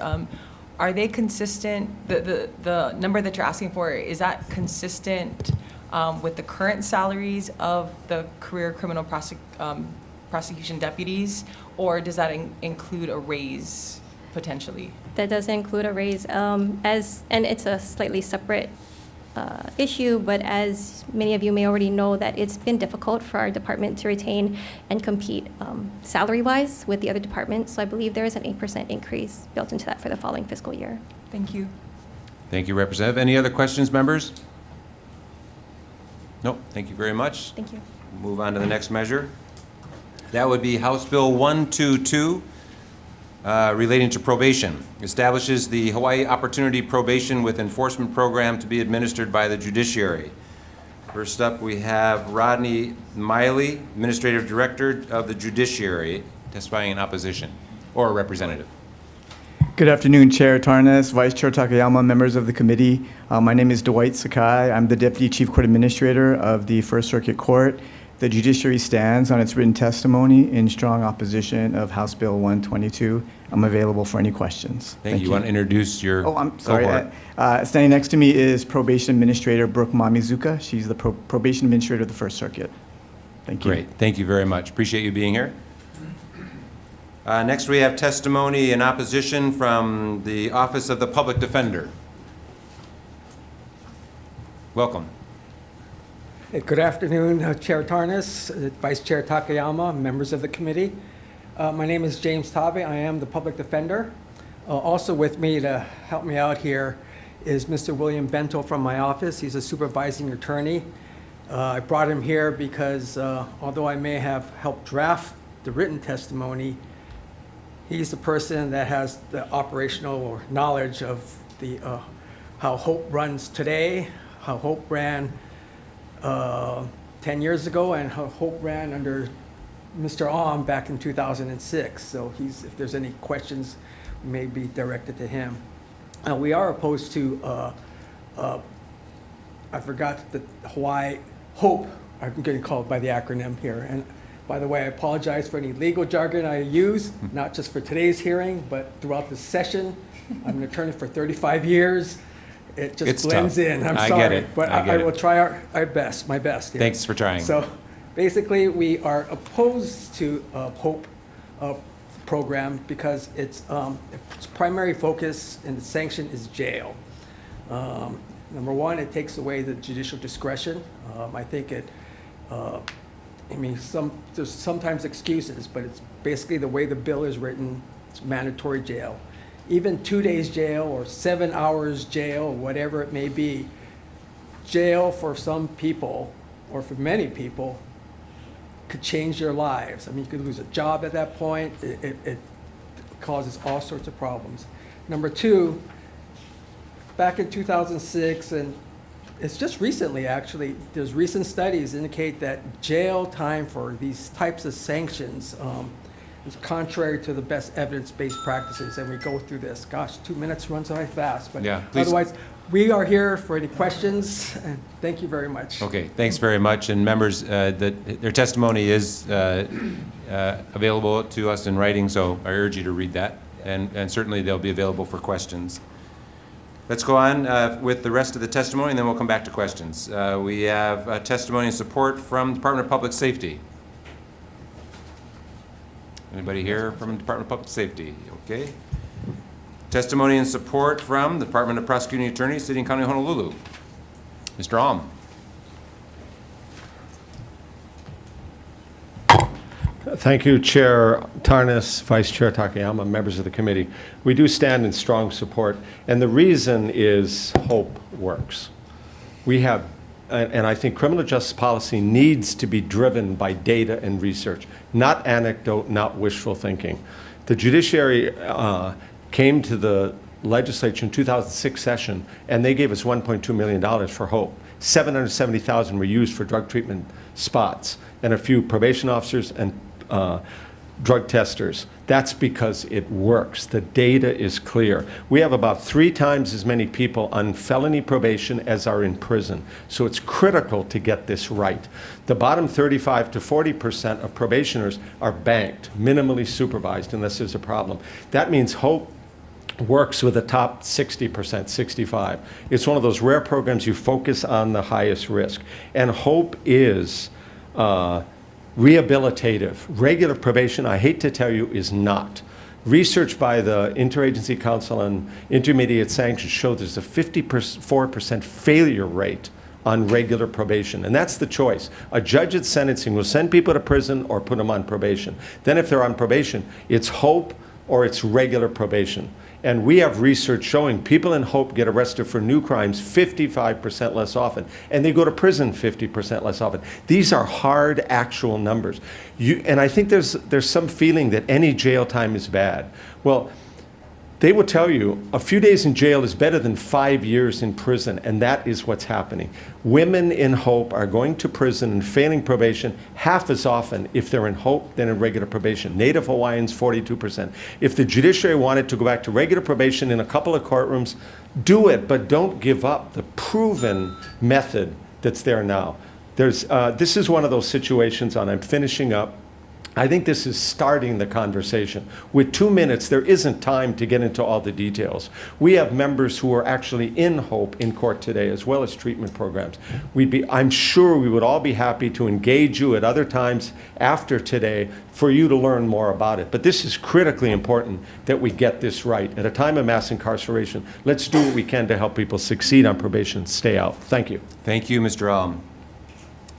Are they consistent, the number that you're asking for, is that consistent with the current salaries of the career criminal prosecution deputies, or does that include a raise potentially? That does include a raise, and it's a slightly separate issue, but as many of you may already know, that it's been difficult for our department to retain and compete salary-wise with the other departments. So I believe there is an 8% increase built into that for the following fiscal year. Thank you. Thank you, Representative. Any other questions, members? Nope, thank you very much. Thank you. Move on to the next measure. That would be House Bill 122, relating to probation. Establishes the Hawaii Opportunity Probation with Enforcement Program to be administered by the judiciary. First up, we have Rodney Miley, Administrative Director of the Judiciary, testifying in opposition, or a representative. Good afternoon, Chair Tarnas, Vice Chair Takayama, members of the committee. My name is Dwight Sakai. I'm the Deputy Chief Court Administrator of the First Circuit Court, The judiciary stands on its written testimony in strong opposition of House Bill 122. I'm available for any questions. Thank you. You want to introduce your Oh, I'm sorry. cohort? Standing next to me is Probation Administrator Brooke Mamizuka. She's the Probation Administrator of the First Circuit. Thank you. Great. Thank you very much. Appreciate you being here. Next, we have testimony in opposition from the Office of the Public Defender. Welcome. Good afternoon, Chair Tarnas, Vice Chair Takayama, members of the committee. My name is James Tabe. I am the public defender. Also with me to help me out here is Mr. William Bento from my office. He's a supervising attorney. I brought him here because although I may have helped draft the written testimony, he's the person that has the operational knowledge of the how HOPE runs today, how HOPE ran 10 years ago, and how HOPE ran under Mr. Aum back in 2006. So if there's any questions, may be directed to him. We are opposed to, I forgot the Hawaii HOPE, I'm getting called by the acronym here. And by the way, I apologize for any legal jargon I use, not just for today's hearing, but throughout the session. I'm an attorney for 35 years. It just blends tough. in. I'm I sorry. get it. But I will try my best here. Thanks for trying. So basically, we are opposed to HOPE program because its primary focus and the sanction is jail. Number one, it takes away the judicial discretion. I think there's sometimes excuses, but it's basically the way the bill is written, it's mandatory jail. Even 2 days jail or 7 hours jail, or whatever it may be, jail for some people, or for many people, could change their lives. I mean, you could lose a job at that point. It causes all sorts of problems. Number two, back in 2006, and it's just recently actually, there's recent studies indicate that jail time for these types of sanctions is contrary to the best evidence-based practices, and we go through this. Gosh, 2 minutes runs by fast, but Yeah, please. otherwise, we are here for any questions, and thank you very much. Okay, thanks very much. And members, their testimony is available to us in writing, so I urge you to read that. And certainly they'll be available for questions. Let's go on with the rest of the testimony, and then we'll come back to questions. We have testimony and support from the Department of Public Safety. Anybody here from the Department of Public Safety? Okay. Testimony and support from the Department of Prosecuting Attorney, City and County of Honolulu. Mr. Aum. Thank you, Chair Tarnas, Vice Chair Takayama, members of the committee. We do stand in strong support, and the reason is HOPE works. We have, and I think criminal justice policy needs to be driven by data and research, not anecdote, not wishful thinking. The judiciary came to the legislature in 2006 session, and they gave us $1.2 million for HOPE. 770,000 were used for drug treatment spots, and a few probation officers and drug testers. That's because it works. The data is clear. We have about 3 times as many people on felony probation as are in prison. So it's critical to get this right. The bottom 35 to 40% of probationers are banked, minimally supervised, unless there's a problem. That means HOPE works with the top 60%, 65. It's one of those rare programs you focus on the highest risk. And HOPE is rehabilitative. Regular probation, I hate to tell you, is not. Research by the Interagency Council on Intermediate Sanctions showed there's a 54% failure rate on regular probation, and that's the choice. A judge at sentencing will send people to prison or put them on probation. Then if they're on probation, it's HOPE or it's regular probation. And we have research showing people in HOPE get arrested for new crimes 55% less often, and they go to prison 50% less often. These are hard, actual numbers. And I think there's some feeling that any jail time is bad. Well, they will tell you a few days in jail is better than 5 years in prison, and that is what's happening. Women in HOPE are going to prison and failing probation half as often if they're in HOPE than in regular probation. Native Hawaiians, 42%. If the judiciary wanted to go back to regular probation in a couple of courtrooms, do it, but don't give up the proven method that's there now. This is one of those situations, and I'm finishing up. I think this is starting the conversation. With 2 minutes, there isn't time to get into all the details. We have members who are actually in HOPE in court today, as well as treatment programs. I'm sure we would all be happy to engage you at other times after today for you to learn more about it. But this is critically important that we get this right. At a time of mass incarceration, let's do what we can to help people succeed on probation and stay out. Thank you. Thank you, Mr. Alm.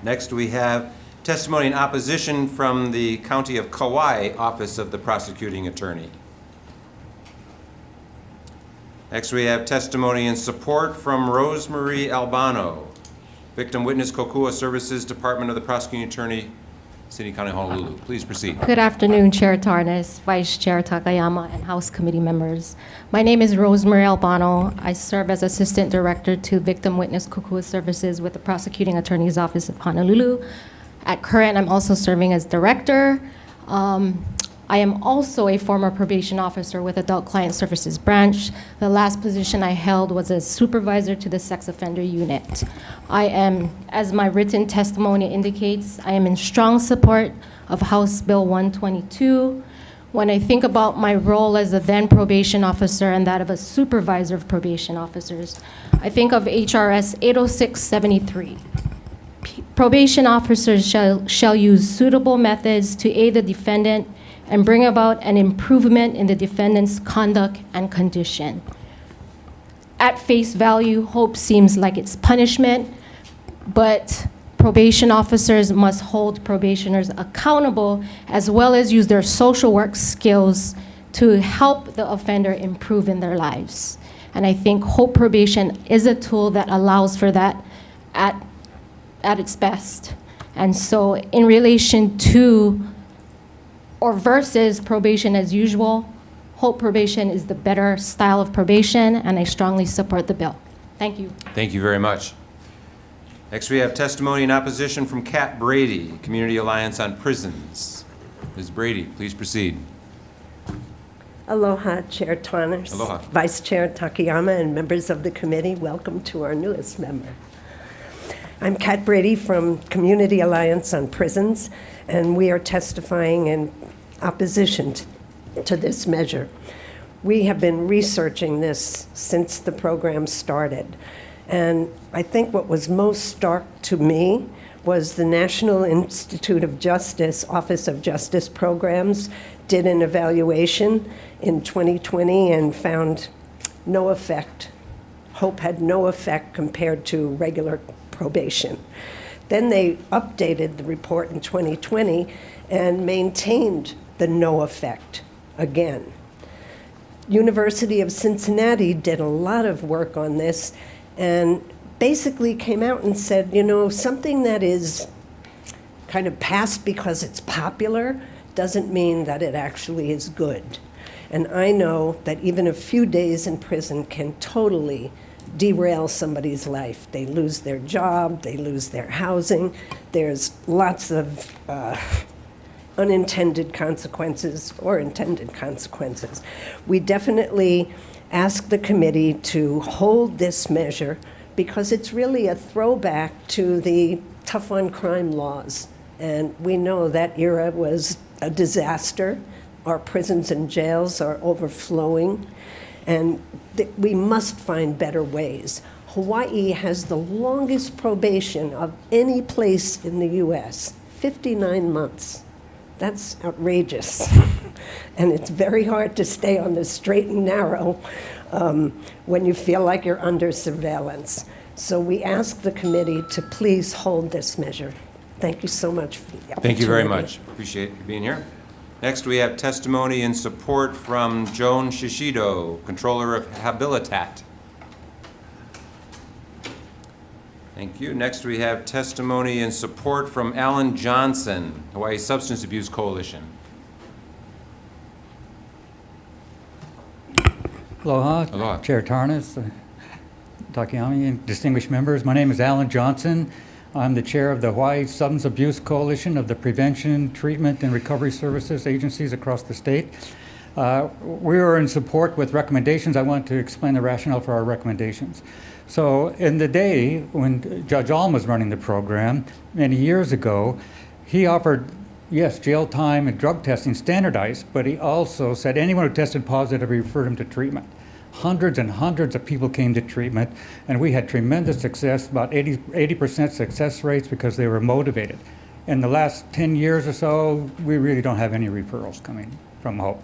Next, we have testimony in opposition from the County of Kauai Office of the Prosecuting Attorney. Next, we have testimony in support from Rosemarie Albano, Victim Witness Kokua Services, Department of the Prosecuting Attorney, City County Honolulu. Please proceed. Good afternoon, Chair Tarnas, Vice Chair Takayama, and House Committee members. My name is Rosemary Albano. I serve as Assistant Director to Victim Witness Kokua Services with the Prosecuting Attorney's Office of Honolulu. At current, I'm also serving as Director. I am also a former probation officer with Adult Client Services Branch. The last position I held was as Supervisor to the Sex Offender Unit. I am, as my written testimony indicates, I am in strong support of House Bill 122. When I think about my role as a then probation officer and that of a supervisor of probation officers, I think of HRS 80673. Probation officers shall use suitable methods to aid the defendant and bring about an improvement in the defendant's conduct and condition. At face value, HOPE seems like it's punishment, but probation officers must hold probationers accountable as well as use their social work skills to help the offender improve in their lives. And I think HOPE probation is a tool that allows for that at its best. And so in relation to or versus probation as usual, HOPE probation is the better style of probation, and I strongly support the bill. Thank you. Thank you very much. Next, we have testimony in opposition from Kat Brady, Community Alliance on Prisons. Ms. Brady, please proceed. Aloha, Chair Tarnas. Aloha. Vice Chair Takayama and members of the committee, welcome to our newest member. I'm Kat Brady from Community Alliance on Prisons, and we are testifying in opposition to this measure. We have been researching this since the program started, and I think what was most stark to me was the National Institute of Justice Office of Justice Programs did an evaluation in 2020 and found no effect. HOPE had no effect compared to regular probation. Then they updated the report in 2020 and maintained the no effect again. University of Cincinnati did a lot of work on this and basically came out and said, you know, something that is kind of passed because it's popular doesn't mean that it actually is good. And I know that even a few days in prison can totally derail somebody's life. They lose their job, they lose their housing. There's lots of unintended consequences or intended consequences. We definitely ask the committee to hold this measure because it's really a throwback to the tough on crime laws. And we know that era was a disaster. Our prisons and jails are overflowing. And we must find better ways. Hawaii has the longest probation of any place in the US, 59 months. That's outrageous. And it's very hard to stay on the straight and narrow when you feel like you're under surveillance. So we ask the committee to please hold this measure. Thank you so much for the opportunity. Thank you very much. Appreciate you being here. Next, we have testimony in support from Joan Shishido, Controller of Habilitat. Thank you. Next, we have testimony in support from Alan Johnson, Hawaii Substance Abuse Coalition. Aloha. Aloha. Chair Tarnas, Takayama, and distinguished members. My name is Alan Johnson. I'm the chair of the Hawaii Substance Abuse Coalition of the Prevention, Treatment, and Recovery Services agencies across the state. We were in support with recommendations. I want to explain the rationale for our recommendations. So in the day when Judge Alm was running the program many years ago, he offered, yes, jail time and drug testing standardized, but he also said anyone who tested positive, he referred him to treatment. Hundreds and hundreds of people came to treatment, and we had tremendous success, about 80% success rates because they were motivated. In the last 10 years or so, we really don't have any referrals coming from Hope.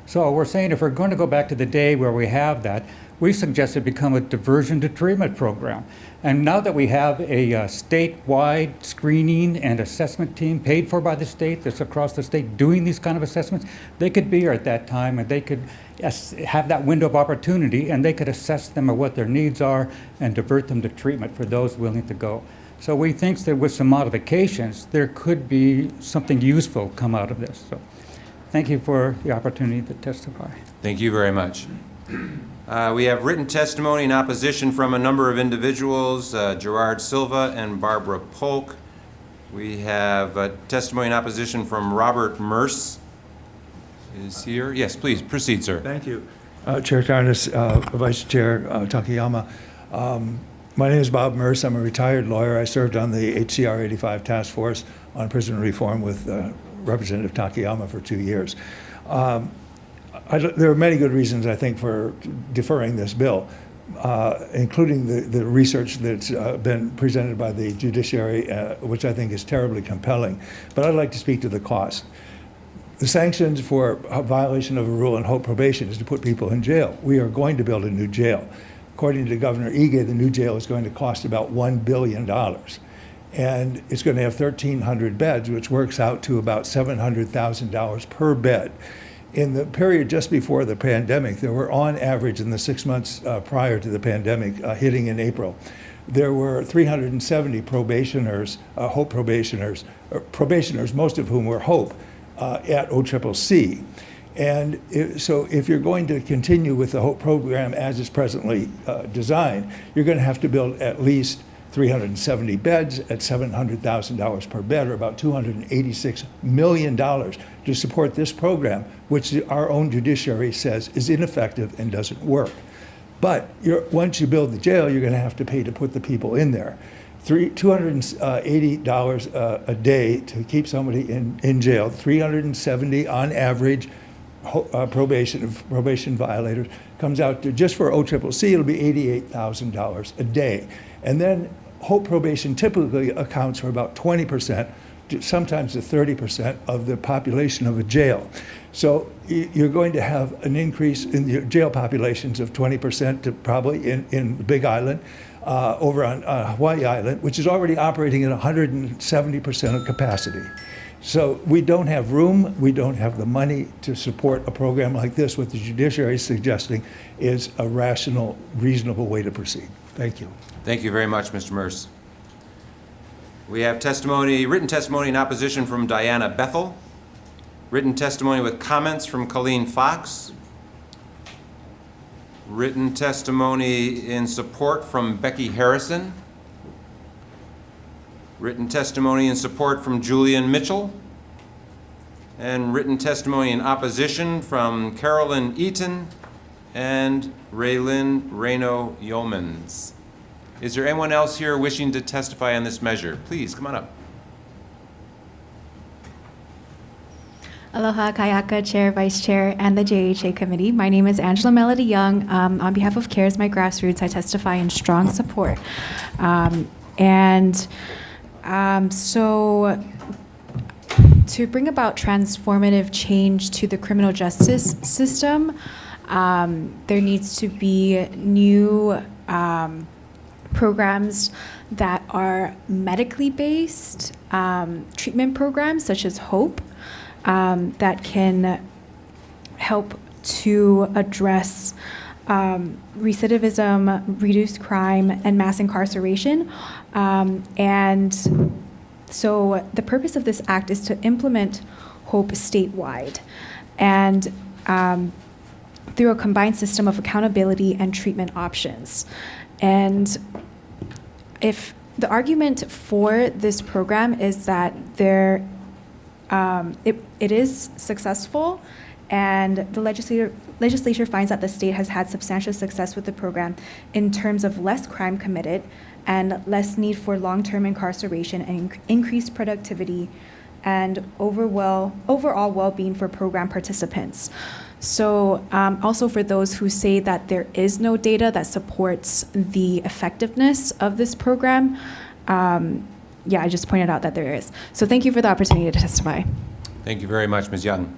So we're saying if we're going to go back to the day where we have that, we suggest it become a diversion to treatment program. And now that we have a statewide screening and assessment team paid for by the state that's across the state doing these kind of assessments, they could be here at that time and they could have that window of opportunity and they could assess them or what their needs are and divert them to treatment for those willing to go. So we think that with some modifications, there could be something useful come out of this. So thank you for the opportunity to testify. Thank you very much. We have written testimony in opposition from a number of individuals, Gerard Silva and Barbara Polk. We have testimony in opposition from Robert Merce. Is here? Yes, please, proceed, sir. Thank you. Chair Tarnas, Vice Chair Takayama. My name is Bob Merce. I'm a retired lawyer. I served on the HCR 85 Task Force on Prison Reform with Representative Takayama for 2 years. There are many good reasons, I think, for deferring this bill, including the research that's been presented by the judiciary, which I think is terribly compelling. But I'd like to speak to the cost. The sanctions for a violation of a rule in Hope probation is to put people in jail. We are going to build a new jail. According to Governor Ige, the new jail is going to cost about $1 billion. And it's going to have 1,300 beds, which works out to about $700,000 per bed. In the period just before the pandemic, there were on average in the 6 months prior to the pandemic hitting in April, there were 370 probationers, Hope probationers, most of whom were Hope, at OCCC. And so if you're going to continue with the Hope program as it's presently designed, you're going to have to build at least 370 beds at $700,000 per bed, or about $286 million to support this program, which our own judiciary says is ineffective and doesn't work. But once you build the jail, you're going to have to pay to put the people in there. $280 a day to keep somebody in jail, 370 on average probation violators, comes out to, just for OCCC, it'll be $88,000 a day. And then Hope probation typically accounts for about 20%, sometimes to 30% of the population of a jail. So you're going to have an increase in the jail populations of 20% to probably in the Big Island, over on Hawaii Island, which is already operating at 170% of capacity. So we don't have room, we don't have the money to support a program like this. What the judiciary is suggesting is a rational, reasonable way to proceed. Thank you. Thank you very much, Mr. Merce. We have testimony, written testimony in opposition from Diana Bethel, written testimony with comments from Colleen Fox, written testimony in support from Becky Harrison, written testimony in support from Julian Mitchell, and written testimony in opposition from Carolyn Eaton and Raylyn Reno Yeomans. Is there anyone else here wishing to testify on this measure? Please, come on up. Aloha, Kayaka, Chair, Vice Chair, and the JHA Committee. My name is Angela Melody Young. On behalf of CARES My Grassroots, I testify in strong support. So to bring about transformative change to the criminal justice system, there needs to be new programs that are medically based, treatment programs such as HOPE, that can help to address recidivism, reduced crime, and mass incarceration. And so the purpose of this act is to implement HOPE statewide and through a combined system of accountability and treatment options. And if the argument for this program is that it is successful And the legislature finds that the state has had substantial success with the program in terms of less crime committed and less need for long-term incarceration and increased productivity and overall well-being for program participants. So also for those who say that there is no data that supports the effectiveness of this program, yeah, I just pointed out that there is. So thank you for the opportunity to testify. Thank you very much, Ms. Jan.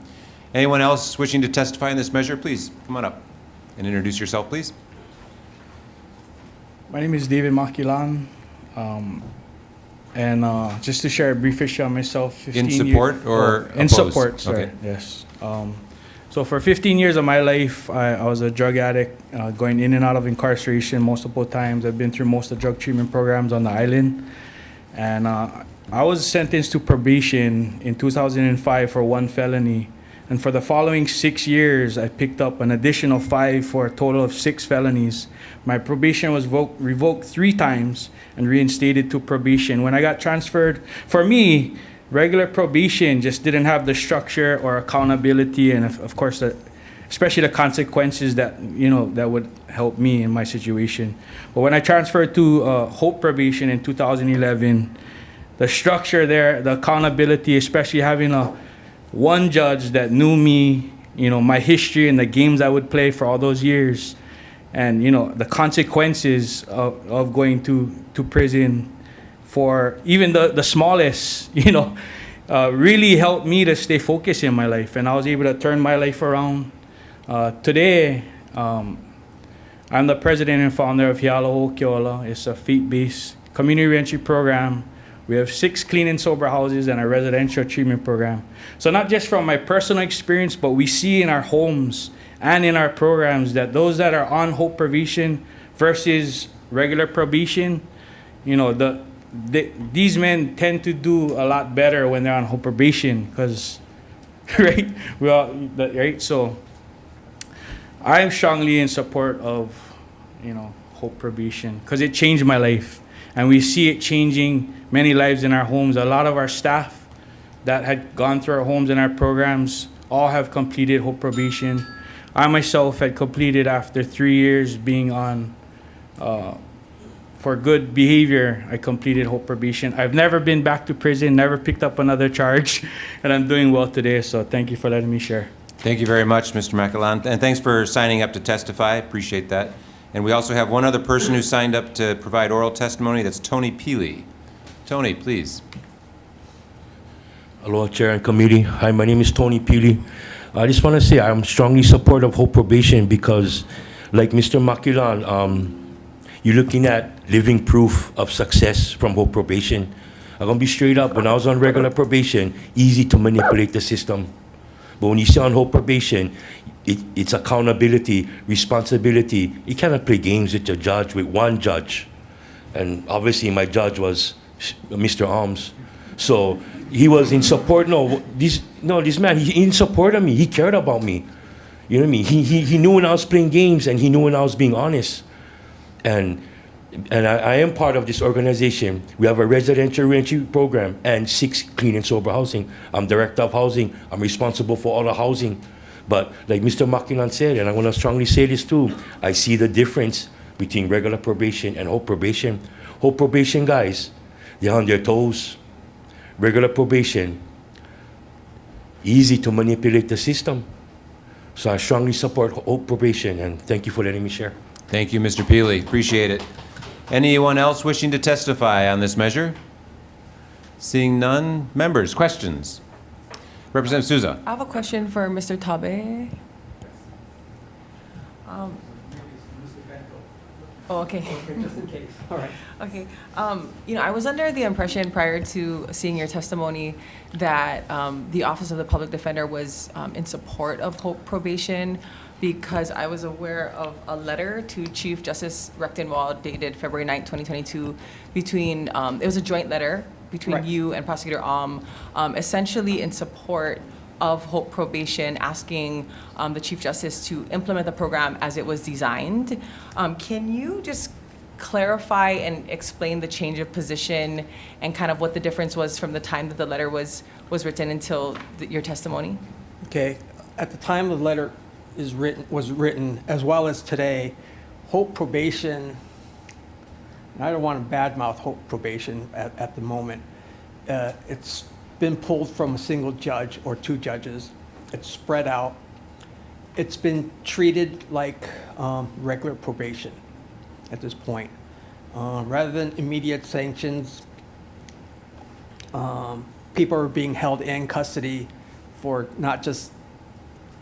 Anyone else wishing to testify in this measure, please come on up and introduce yourself, please. My name is David Makilan. And just to share a brief issue on myself. 15 In support or in opposed? support, sorry. Okay. Yes. So for 15 years of my life, I was a drug addict, going in and out of incarceration multiple times. I've been through most of the drug treatment programs on the island. And I was sentenced to probation in 2005 for 1 felony. And for the following 6 years, I picked up an additional 5 for a total of 6 felonies. My probation was revoked 3 times and reinstated to probation. When I got transferred, for me, regular probation just didn't have the structure or accountability and of course, especially the consequences that, that would help me in my situation. But when I transferred to Hope Probation in 2011, the structure there, the accountability, especially having one judge that knew me, my history and the games I would play for all those years, and the consequences of going to prison for even the smallest, really helped me to stay focused in my life, and I was able to turn my life around. Today, I'm the president and founder of Hialo Keola. It's a faith-based community reentry program. We have 6 clean and sober houses and a residential treatment program. So not just from my personal experience, but we see in our homes and in our programs that those that are on Hope Probation versus regular probation, these men tend to do a lot better when they're on Hope Probation because, right? So I am strongly in support of, Hope Probation because it changed my life. And we see it changing many lives in our homes. A lot of our staff that had gone through our homes and our programs all have completed Hope Probation. I myself had completed after 3 years being on for good behavior. I completed Hope Probation. I've never been back to prison, never picked up another charge, and I'm doing well today. So thank you for letting me share. Thank you very much, Mr. Makilan, and thanks for signing up to testify. Appreciate that. And we also have one other person who signed up to provide oral testimony. That's Tony Peely. Tony, please. Aloha, Chair and Committee. Hi, my name is Tony Peely. I just want to say I'm strongly supportive of Hope Probation because, like Mr. Makilan, you're looking at living proof of success from Hope Probation. I'm going to be straight up. When I was on regular probation, easy to manipulate the system. But when you see on Hope Probation, it's accountability, responsibility. You cannot play games with your judge, with one judge. And obviously my judge was Mr. Arms. So he was in support. This man, he in support of me. He cared about me. You know what I mean? He knew when I was playing games and he knew when I was being honest. And I am part of this organization. We have a residential reentry program and 6 clean and sober housing. I'm director of housing. I'm responsible for all the housing. But like Mr. Makilan said, and I want to strongly say this too, I see the difference between regular probation and Hope Probation. Hope Probation guys, they're on their toes. Regular probation, easy to manipulate the system. So I strongly support Hope Probation, and thank you for letting me share. Thank you, Mr. Peely. Appreciate it. Anyone else wishing to testify on this measure? Seeing none. Members, questions? Representative Souza. I have a question for Mr. Tabe. Okay. Just in case. All right. Okay. I was under the impression prior to seeing your testimony that the Office of the Public Defender was in support of Hope Probation because I was aware of a letter to Chief Justice Rechtenwald dated February 9, 2022 between, it was a joint letter between Right. you and Prosecutor essentially in support of Hope Probation, asking the Chief Justice to implement the program as it was designed. Can you just clarify and explain the change of position and kind of what the difference was from the time that the letter was written until your testimony? Okay. at the time the letter was written, as well as today, Hope Probation, and I don't want to badmouth Hope Probation at the moment. It's been pulled from a single judge or two judges. It's spread out. It's been treated like regular probation at this point. Rather than immediate sanctions, people are being held in custody for not just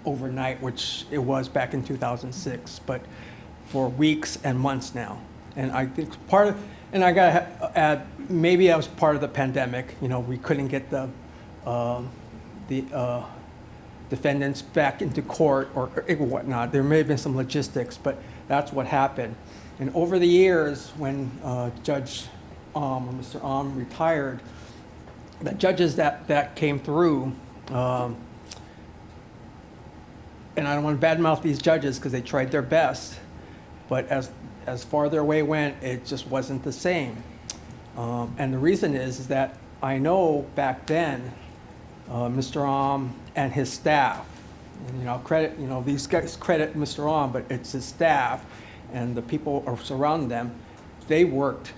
overnight, which it was back in 2006, but for weeks and months now. And I think and I gotta add, maybe that was part of the pandemic. You know, we couldn't get the defendants back into court or whatnot. There may have been some logistics, but that's what happened. And over the years, when Judge or Mr. retired, the judges that came through, and I don't want to badmouth these judges because they tried their best, but as farther away went, it just wasn't the same. And the reason is that I know back then, Mr. and his staff, and these guys credit Mr. but it's his staff and the people surrounding them. They worked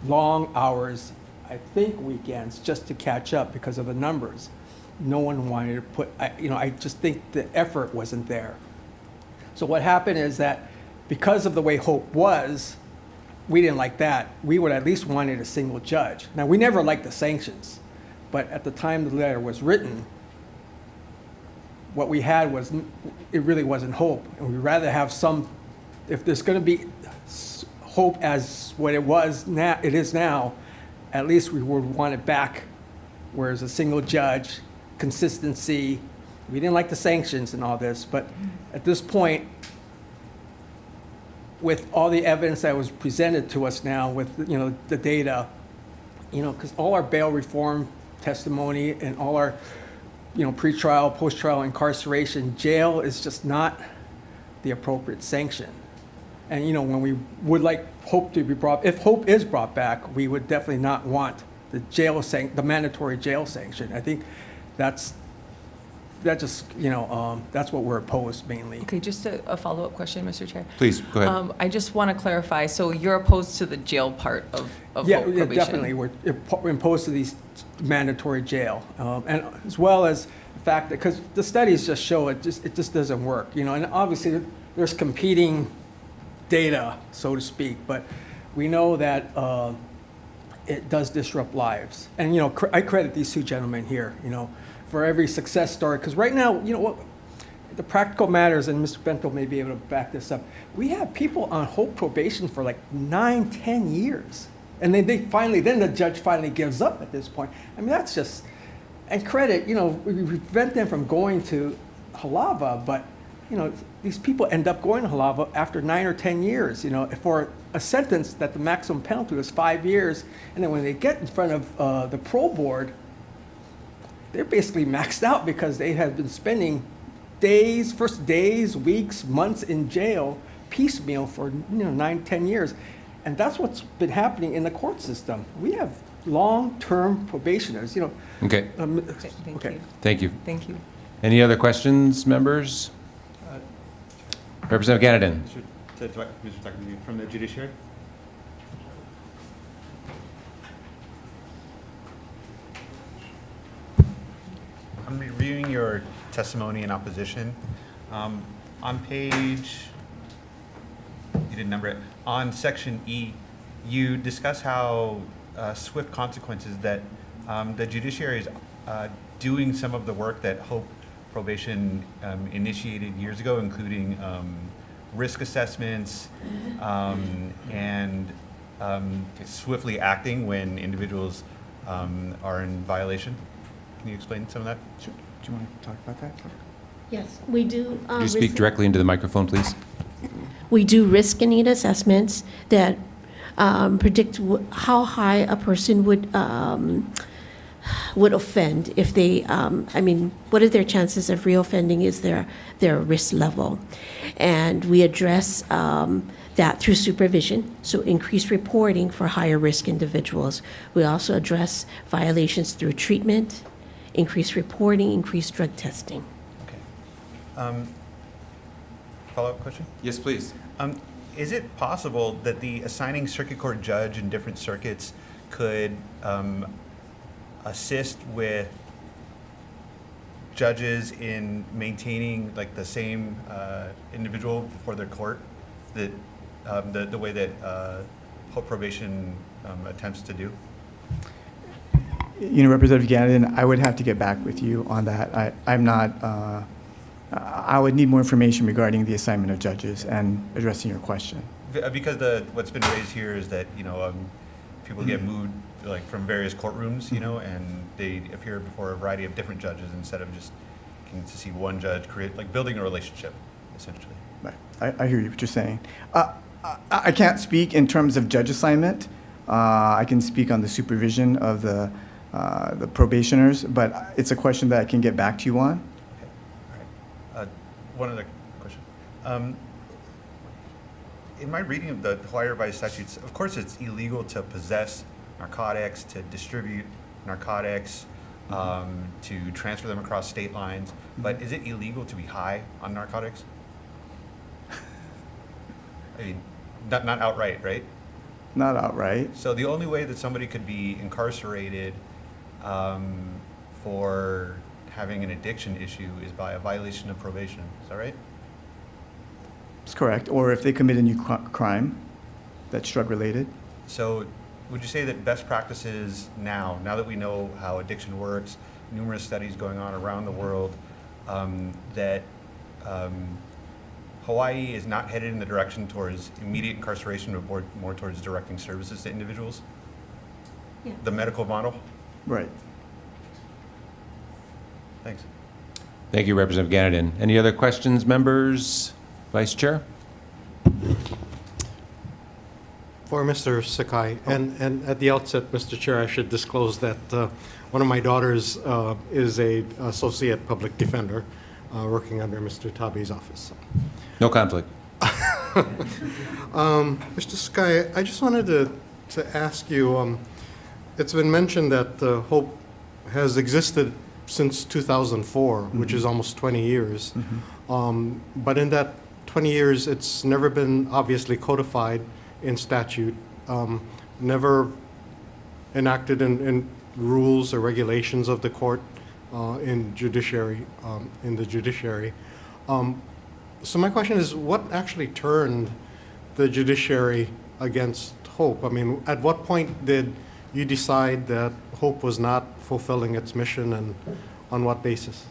long hours, I think weekends, just to catch up because of the numbers. No one wanted to put, I just think the effort wasn't there. So what happened is that because of the way Hope was, we didn't like that. We would at least wanted a single judge. Now, we never liked the sanctions, but at the time the letter was written, what we had was, it really wasn't Hope. And we'd rather have some, if there's going to be Hope as what it is now, at least we would want it back, whereas a single judge, consistency. We didn't like the sanctions and all this, but at this point, with all the evidence that was presented to us now, with the data, because all our bail reform testimony and all our pre-trial, post-trial incarceration, jail is just not the appropriate sanction. And when we would like Hope to be brought, if Hope is brought back, we would definitely not want the the mandatory jail sanction. I think that's what we're opposed mainly. Okay, just a follow-up question, Mr. Chair. Please, go ahead. I just want to clarify, so you're opposed to the jail part of Hope probation? Yeah, definitely. We're opposed to these mandatory jail. And as well as the fact that, because the studies just show it just doesn't work, and obviously there's competing data, so to speak, but we know that it does disrupt lives. And, I credit these two gentlemen here, for every success story, because right now, what the practical matters, and Mr. Bento may be able to back this up, we have people on Hope probation for like 9-10 years. And then then the judge finally gives up at this point. I mean, that's just, and credit, we prevent them from going to Halava, but, these people end up going to Halava after 9 or 10 years, for a sentence that the maximum penalty was 5 years. And then when they get in front of the parole board, they're basically maxed out because they have been spending days, weeks, months in jail, piecemeal for 9-10 years. And that's what's been happening in the court system. We have long-term probationers, Okay. Thank you. Thank you. Thank you. Any other questions, members? Representative Ganadin. From the judiciary. I'm reviewing your testimony in opposition. On page, you didn't number it, on section E, you discuss how swift consequences that the judiciary is doing some of the work that Hope Probation initiated years ago, including risk assessments and swiftly acting when individuals are in violation. Can you explain some of that? Sure. Do you want to talk about that? Yes, we do. Could you speak directly into the microphone, please? We do risk and need assessments that predict how high a person would offend if they, what are their chances of reoffending is their risk level. And we address that through supervision, so increased reporting for higher risk individuals. We also address violations through treatment, increased reporting, increased drug testing. Okay. Follow-up question? Yes, please. Is it possible that the assigning circuit court judge in different circuits could assist with judges in maintaining like the same individual before their court, that the way that Hope Probation attempts to do? You know, Representative Gannon, I would have to get back with you on that. I'm not, I would need more information regarding the assignment of judges and addressing your question. Because what's been raised here is that, you know, people get moved like from various courtrooms, you know, and they appear before a variety of different judges instead of just getting to see one judge create, like building a relationship, essentially. Right. I hear you, what you're saying. I can't speak in terms of judge assignment. I can speak on the supervision of the probationers, but it's a question that I can get back to you on. All right. One other question. In my reading of the Hawaii revised statutes, of course it's illegal to possess narcotics, to distribute narcotics, to transfer them across state lines, but is it illegal to be high on narcotics? I mean, not outright, right? Not outright. So the only way that somebody could be incarcerated for having an addiction issue is by a violation of probation. Is that right? That's correct. Or if they commit a new crime that's drug-related. So would you say that best practices now that we know how addiction works, numerous studies going on around the world, that Hawaii is not headed in the direction towards immediate incarceration, but more towards directing services to individuals? Yeah. The medical model? Right. Thanks. Thank you, Representative Gannon. Any other questions, members? Vice Chair? For Mr. Sakai, and at the outset, Mr. Chair, I should disclose that one of my daughters is a associate public defender working under Mr. Tabe's office. No conflict. Mr. Sakai, I just wanted to ask you, it's been mentioned that Hope has existed since 2004, which is almost 20 years. But in that 20 years, it's never been obviously codified in statute, never enacted in rules or regulations of the court in the judiciary. So my question is, what actually turned the judiciary against Hope? I mean, at what point did you decide that Hope was not fulfilling its mission, and on what basis?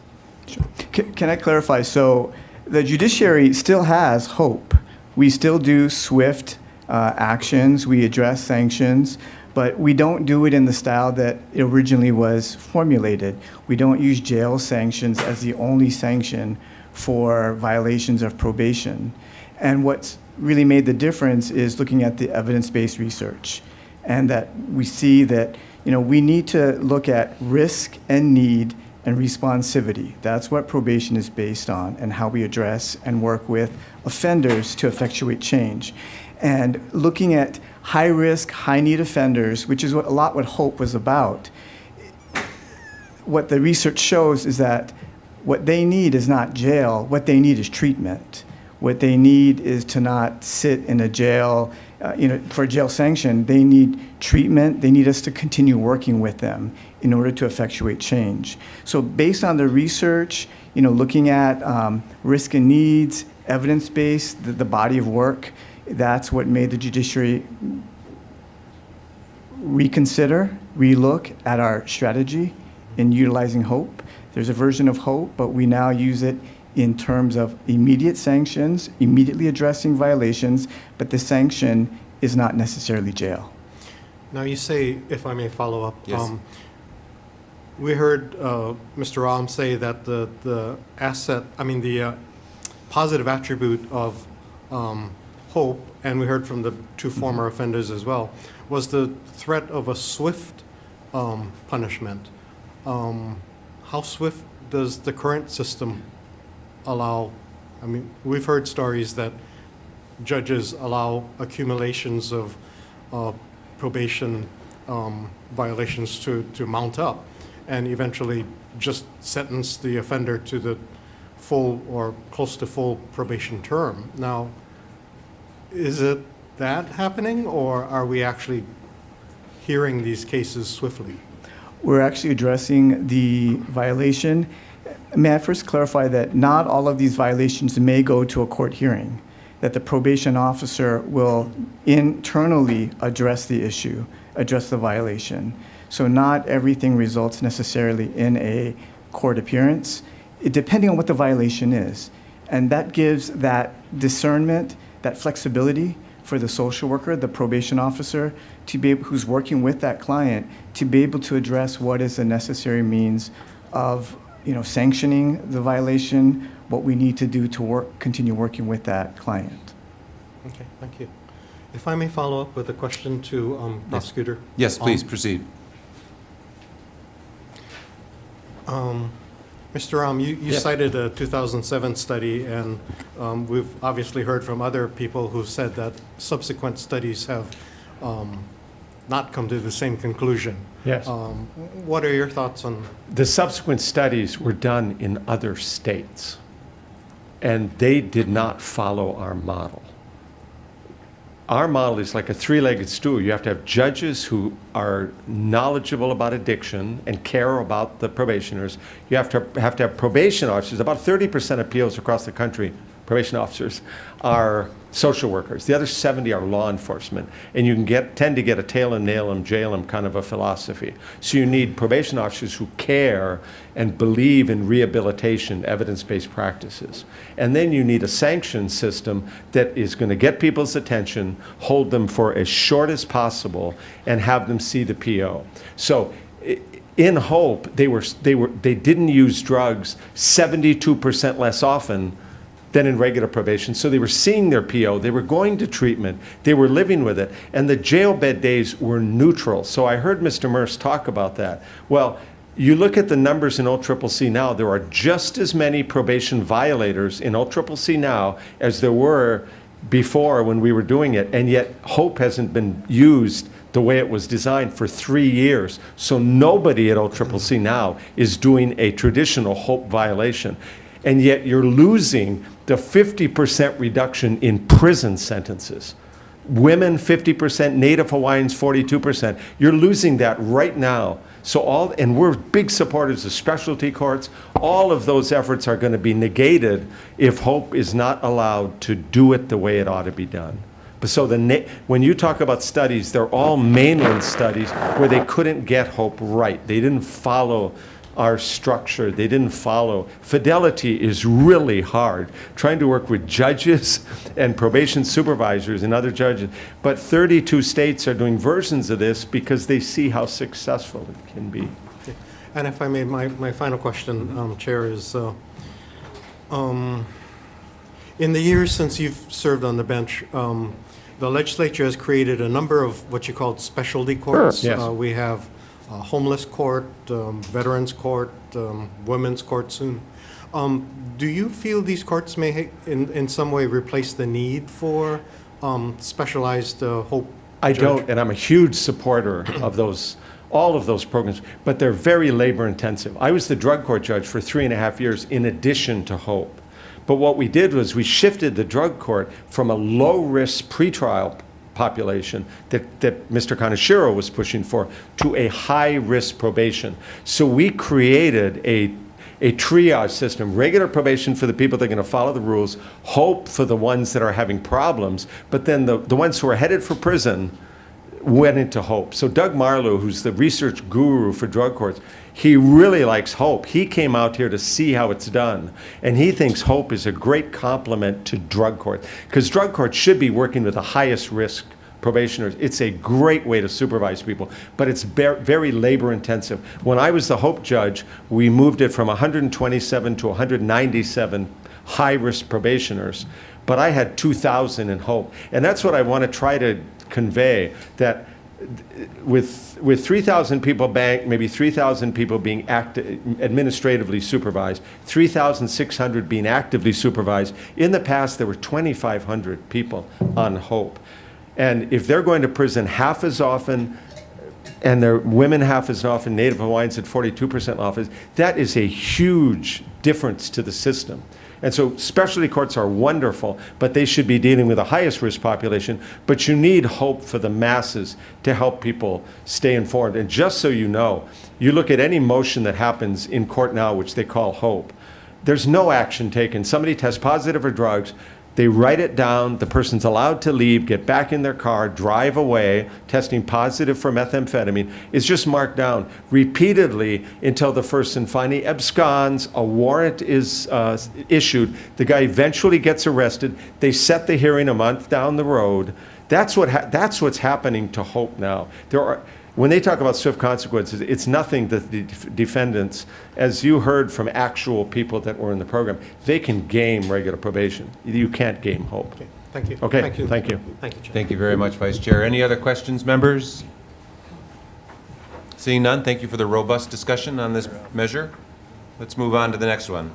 Sure. Can I clarify? So the judiciary still has Hope. We still do swift actions. We address sanctions, but we don't do it in the style that it originally was formulated. We don't use jail sanctions as the only sanction for violations of probation. And what's really made the difference is looking at the evidence-based research, and that we see that, you know, we need to look at risk and need and responsivity. That's what probation is based on, and how we address and work with offenders to effectuate change. And looking at high-risk, high-need offenders, which is what Hope was about, what the research shows is that what they need is not jail. What they need is treatment. What they need is to not sit in a jail, for a jail sanction. They need treatment. They need us to continue working with them in order to effectuate change. So based on the research, looking at risk and needs, evidence-based, the body of work, that's what made the judiciary reconsider, relook at our strategy in utilizing Hope. There's a version of Hope, but we now use it in terms of immediate sanctions, immediately addressing violations, but the sanction is not necessarily jail. Now you say, if I may follow up, Yes. We heard Mr. Ram say that the positive attribute of Hope, and we heard from the two former offenders as well, was the threat of a swift punishment. How swift does the current system allow? I mean, we've heard stories that judges allow accumulations of probation violations to mount up, and eventually just sentence the offender to the full or close to full probation term. Now, is it that happening, or are we actually hearing these cases swiftly? We're actually addressing the violation. May I first clarify that not all of these violations may go to a court hearing, that the probation officer will internally address the issue, address the violation. So not everything results necessarily in a court appearance, depending on what the violation is. And that gives that discernment, that flexibility for the social worker, the probation officer, to be able, who's working with that client, to be able to address what is the necessary means of, sanctioning the violation, what we need to do to continue working with that client. Okay, thank you. If I may follow up with a question to Prosecutor. Yes, please proceed. Mr. Ram, you cited a 2007 study, and we've obviously heard from other people who said that subsequent studies have not come to the same conclusion. Yes. What are your thoughts on? The subsequent studies were done in other states, and they did not follow our model. Our model is like a three-legged stool. You have to have judges who are knowledgeable about addiction and care about the probationers. You have to have probation officers. About 30% of appeals across the country, probation officers, are social workers. The other 70 are law enforcement. And you can tend to get a tail 'em, nail 'em, jail 'em kind of a philosophy. So you need probation officers who care and believe in rehabilitation, evidence-based practices. And then you need a sanction system that is going to get people's attention, hold them for as short as possible, and have them see the PO. So in Hope, they didn't use drugs 72% less often than in regular probation. So they were seeing their PO, they were going to treatment, they were living with it, and the jail bed days were neutral. So I heard Mr. Merce talk about that. Well, you look at the numbers in OCCC now, there are just as many probation violators in OCCC now as there were before when we were doing it, and yet Hope hasn't been used the way it was designed for 3 years. So nobody at OCCC now is doing a traditional Hope violation. And yet you're losing the 50% reduction in prison sentences. Women, 50%, Native Hawaiians, 42%. You're losing that right now. So and we're big supporters of specialty courts. All of those efforts are going to be negated if Hope is not allowed to do it the way it ought to be done. But so when you talk about studies, they're all mainland studies where they couldn't get Hope right. They didn't follow our structure. They didn't follow. Fidelity is really hard. Trying to work with judges and probation supervisors and other judges. But 32 states are doing versions of this because they see how successful it can be. Okay. And if I may, my final question, Chair, is in the years since you've served on the bench, the legislature has created a number of what you call specialty courts. Sure. Yes. We have homeless court, veterans court, women's court soon. Do you feel these courts may in some way replace the need for specialized Hope? I don't, and I'm a huge supporter of all of those programs, but they're very labor intensive. I was the drug court judge for 3.5 years in addition to Hope. But what we did was we shifted the drug court from a low-risk pretrial population that Mr. Kaneshiro was pushing for to a high-risk probation. So we created a triage system, regular probation for the people that are going to follow the rules, Hope for the ones that are having problems, but then the ones who are headed for prison went into Hope. So Doug Marlew, who's the research guru for drug courts, he really likes Hope. He came out here to see how it's done, and he thinks Hope is a great complement to drug court, because drug court should be working with the highest risk probationers. It's a great way to supervise people, but it's very labor intensive. When I was the Hope judge, we moved it from 127 to 197 high risk probationers, but I had 2,000 in Hope. And that's what I want to try to convey, that with 3,000 people banked, maybe 3,000 people being administratively supervised, 3,600 being actively supervised. In the past, there were 2,500 people on Hope. And if they're going to prison half as often, and their women half as often, Native Hawaiians at 42% office. That is a huge difference to the system. And so specialty courts are wonderful, but they should be dealing with the highest risk population. But you need hope for the masses to help people stay informed. And just so you know, you look at any motion that happens in court now, which they call hope, there's no action taken. Somebody tests positive for drugs, they write it down, the person's allowed to leave, get back in their car, drive away, testing positive for methamphetamine. It's just marked down repeatedly until the person finally absconds, a warrant is issued, the guy eventually gets arrested, they set the hearing a month down the road. That's what's happening to Hope now. When they talk about swift consequences, it's nothing that the defendants, as you heard from actual people that were in the program, they can game regular probation. You can't game Hope. Okay, thank you. Okay, Thank you. thank you. Thank you, Chair. Thank you very much, Vice Chair. Any other questions, members? Seeing none, thank you for the robust discussion on this measure. Let's move on to the next one.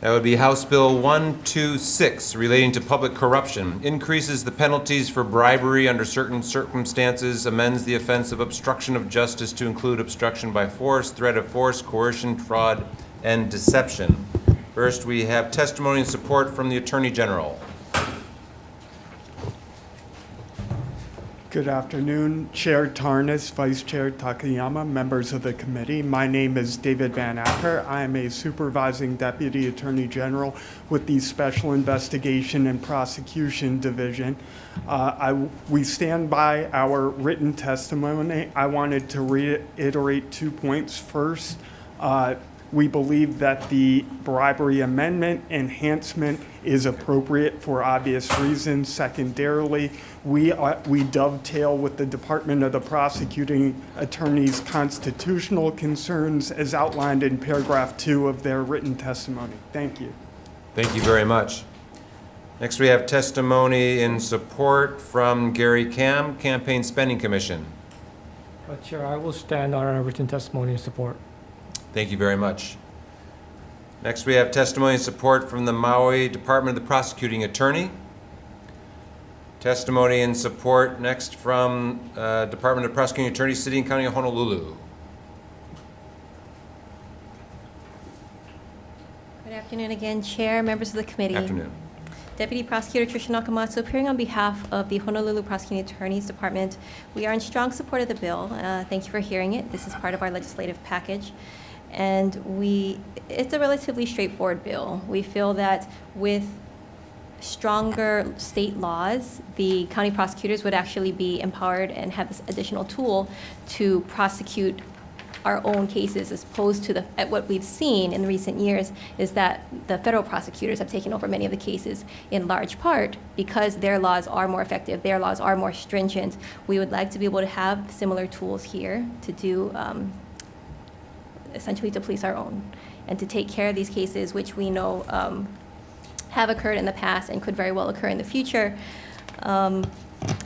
That would be House Bill 126, relating to public corruption, increases the penalties for bribery under certain circumstances, amends the offense of obstruction of justice to include obstruction by force, threat of force, coercion, fraud, and deception. First, we have testimony and support from the Attorney General. Good afternoon, Chair Tarnas, Vice Chair Takayama, members of the committee. My name is David Van Acker. I am a Supervising Deputy Attorney General with the Special Investigation and Prosecution Division. We stand by our written testimony. I wanted to reiterate 2 points. First, we believe that the bribery amendment enhancement is appropriate for obvious reasons. Secondarily, we dovetail with the Department of the Prosecuting Attorney's constitutional concerns as outlined in paragraph 2 of their written testimony. Thank you. Thank you very much. Next, we have testimony in support from Gary Kam, Campaign Spending Commission. Chair, I will stand on our written testimony in support. Thank you very much. Next, we have testimony and support from the Maui Department of the Prosecuting Attorney. Testimony and support next from Department of Prosecuting Attorney, City and County of Honolulu. Good afternoon again, Chair, members of the committee. Afternoon. Deputy Prosecutor Tricia Nakamatsu, appearing on behalf of the Honolulu Prosecuting Attorney's Department. We are in strong support of the bill. Thank you for hearing it. This is part of our legislative package. And it's a relatively straightforward bill. We feel that with stronger state laws, the county prosecutors would actually be empowered and have this additional tool to prosecute our own cases, as opposed to what we've seen in recent years is that the federal prosecutors have taken over many of the cases in large part because their laws are more effective, their laws are more stringent. We would like to be able to have similar tools here to do, essentially to police our own and to take care of these cases which we know have occurred in the past and could very well occur in the future.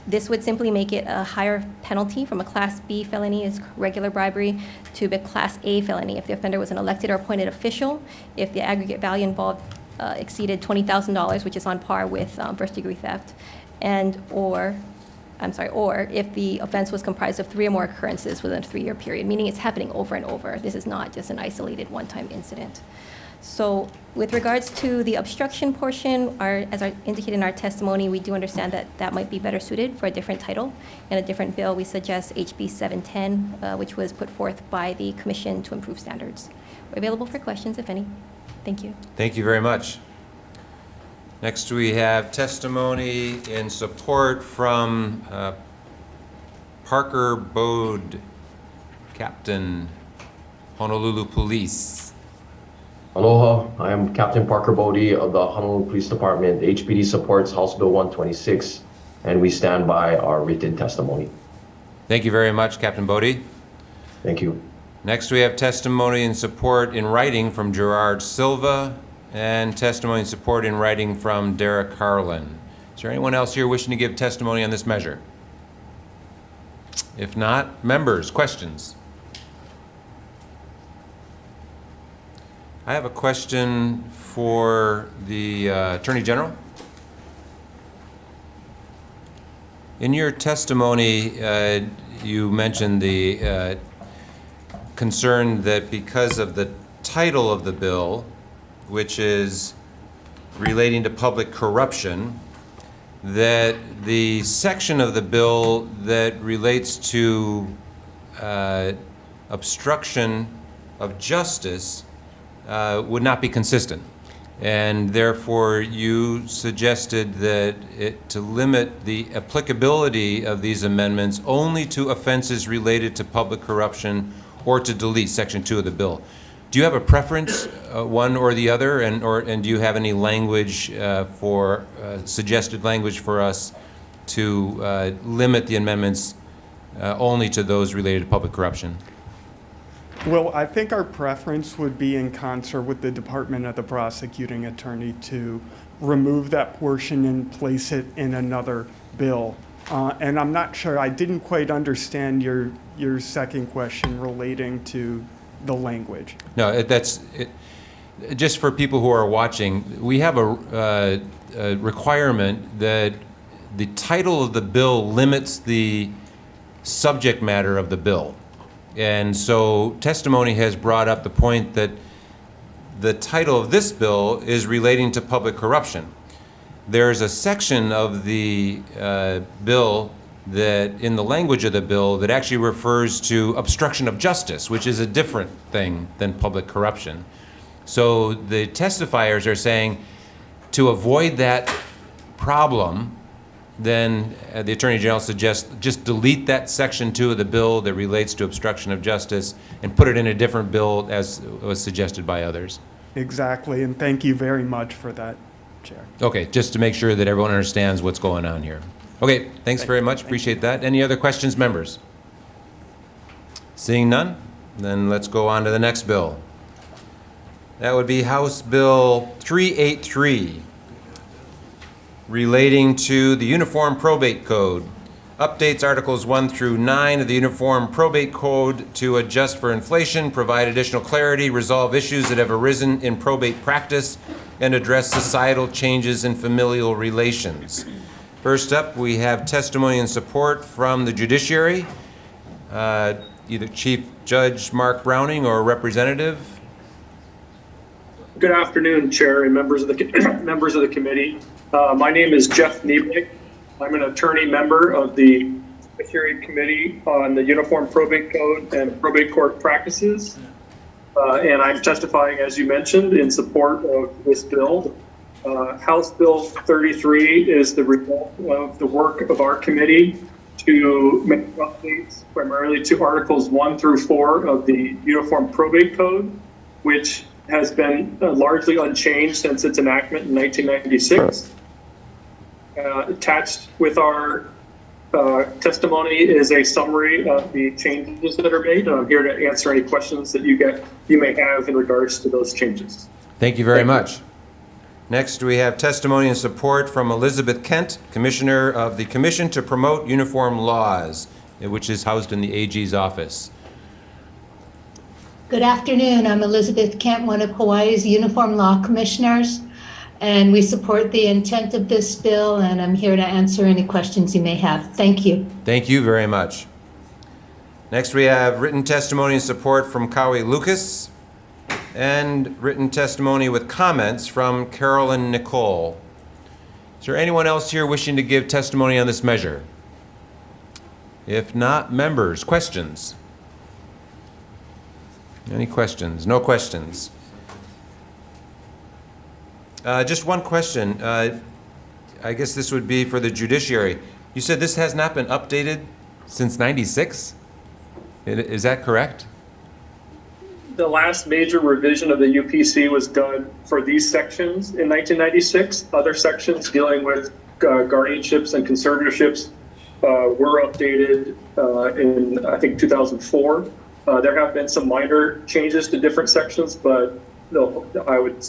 This would simply make it a higher penalty from a Class B felony as regular bribery to a Class A felony if the offender was an elected or appointed official, if the aggregate value involved exceeded $20,000, which is on par with first-degree theft, or if the offense was comprised of 3 or more occurrences within a 3-year period, meaning it's happening over and over. This is not just an isolated one-time incident. So with regards to the obstruction portion, as I indicated in our testimony, we do understand that that might be better suited for a different title and a different bill. We suggest HB 710, which was put forth by the Commission to improve standards. We're available for questions, if any. Thank you. Thank you very much. Next, we have testimony in support from Parker Bode, Captain, Honolulu Police. Aloha, I am Captain Parker Bode of the Honolulu Police Department. HPD supports House Bill 126, and we stand by our written testimony. Thank you very much, Captain Bode. Thank you. Next, we have testimony in support in writing from Gerard Silva and testimony in support in writing from Derek Harlan. Is there anyone else here wishing to give testimony on this measure? If not, members, questions? I have a question for the Attorney General. In your testimony, you mentioned the concern that because of the title of the bill, which is relating to public corruption, that the section of the bill that relates to obstruction of justice would not be consistent. And therefore, you suggested that to limit the applicability of these amendments only to offenses related to public corruption, or to delete Section 2 of the bill. Do you have a preference, one or the other, and do you have any language suggested language for us to limit the amendments only to those related to public corruption? Well, I think our preference would be in concert with the Department of the Prosecuting Attorney to remove that portion and place it in another bill. And I'm not sure, I didn't quite understand your second question relating to the language. No, just for people who are watching, we have a requirement that the title of the bill limits the subject matter of the bill. And so testimony has brought up the point that the title of this bill is relating to public corruption. There's a section of the bill that, in the language of the bill, that actually refers to obstruction of justice, which is a different thing than public corruption. So the testifiers are saying, to avoid that problem, then the Attorney General suggests just delete that Section 2 of the bill that relates to obstruction of justice and put it in a different bill, as was suggested by others. Exactly, and thank you very much for that, Chair. Okay, just to make sure that everyone understands what's going on here. Okay, thanks very much, appreciate that. Any other questions, members? Seeing none, then let's go on to the next bill. That would be House Bill 383, relating to the Uniform Probate Code. Updates Articles 1 through 9 of the Uniform Probate Code to adjust for inflation, provide additional clarity, resolve issues that have arisen in probate practice, and address societal changes in familial relations. First up, we have testimony and support from the judiciary, either Chief Judge Mark Browning or Representative. Good afternoon, Chair and members of the members of the committee. My name is Jeff Niebig. I'm an attorney member of the Judiciary Committee on the Uniform Probate Code and Probate Court Practices. And I'm testifying, as you mentioned, in support of this bill. House Bill 33 is the result of the work of our committee to make updates primarily to Articles 1 through 4 of the Uniform Probate Code, which has been largely unchanged since its enactment in 1996. Attached with our testimony is a summary of the changes that are made. I'm here to answer any questions that you may have in regards to those changes. Thank you very much. Next, we have testimony and support from Elizabeth Kent, Commissioner of the Commission to Promote Uniform Laws, which is housed in the AG's office. Good afternoon. I'm Elizabeth Kent, one of Hawaii's Uniform Law Commissioners, and we support the intent of this bill, and I'm here to answer any questions you may have. Thank you. Thank you very much. Next, we have written testimony and support from Kawi Lucas, and written testimony with comments from Carolyn Nicole. Is there anyone else here wishing to give testimony on this measure? If not, members, questions? Any questions? No questions. Just one question. I guess this would be for the judiciary. You said this has not been updated since '96? Is that correct? The last major revision of the UPC was done for these sections in 1996. Other sections dealing with guardianships and conservatorships were updated in, I think, 2004. There have been some minor changes to different sections, but no, I would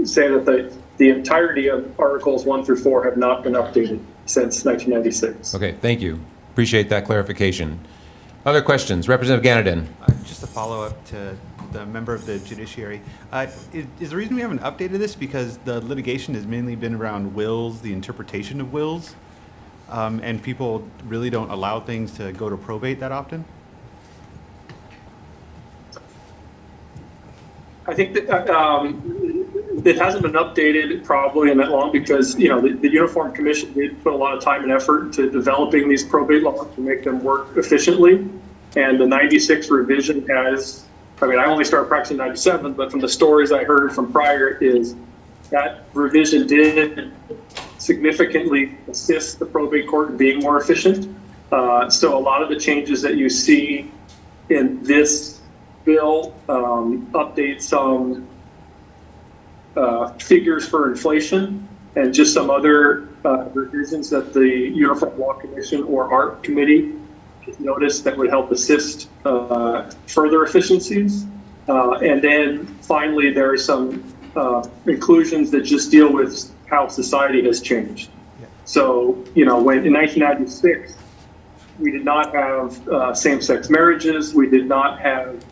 say that the entirety of Articles 1 through 4 have not been updated since 1996. Okay, thank you. Appreciate that clarification. Other questions? Representative Ganadin. Just a follow-up to the member of the judiciary. Is the reason we haven't updated this because the litigation has mainly been around wills, the interpretation of wills? and people really don't allow things to go to probate that often? I think that it hasn't been updated probably in that long because, you know, the Uniform Commission did put a lot of time and effort into developing these probate laws to make them work efficiently. And the 96 revision has, I mean, I only started practicing in 97, but from the stories I heard from prior is that revision did significantly assist the probate court in being more efficient. So a lot of the changes that you see in this bill update some figures for inflation and just some other revisions that the Uniform Law Commission or ART Committee has noticed that would help assist further efficiencies. And then finally, there are some inclusions that just deal with how society has changed. So, you know, when in 1996, we did not have same-sex marriages. We did not have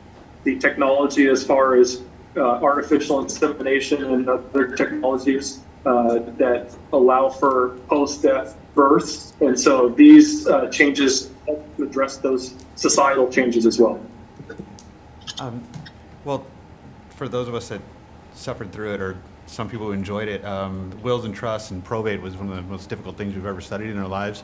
the technology as far as artificial insemination and other technologies that allow for post-death births. And so these changes help to address those societal changes as well. Well, for those of us that suffered through it, or some people who enjoyed it, wills and trusts and probate was one of the most difficult things we've ever studied in our lives.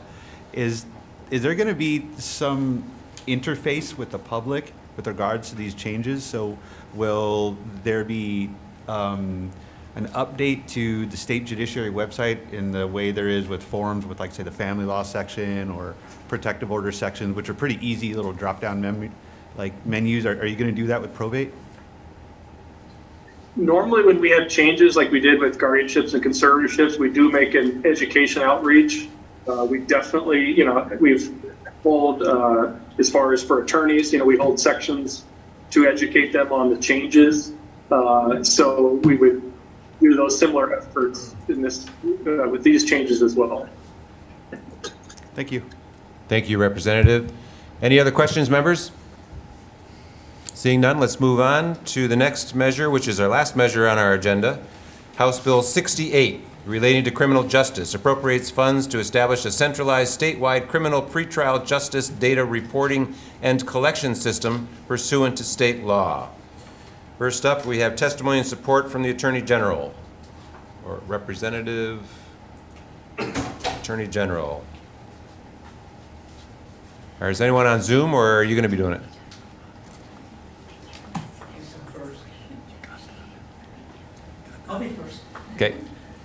Is there going to be some interface with the public with regards to these changes? So will there be an update to the state judiciary website in the way there is with forms with, like, say, the family law section or protective order sections, which are pretty easy little drop-down menus? Are you going to do that with probate? Normally, when we have changes like we did with guardianships and conservatorships, we do make an education outreach. We definitely, you know, we've hold, as far as for attorneys, you know, we hold sections to educate them on the changes. So we would do those similar efforts in this, with these changes as well. Thank you. Thank you, Representative. Any other questions, members? Seeing none, let's move on to the next measure, which is our last measure on our agenda. House Bill 68, relating to criminal justice, appropriates funds to establish a centralized statewide criminal pretrial justice data reporting and collection system pursuant to state law. First up, we have testimony and support from the Attorney General, or Representative Attorney General. Or is anyone on Zoom, or are you going to be doing it? I'll be first. Okay.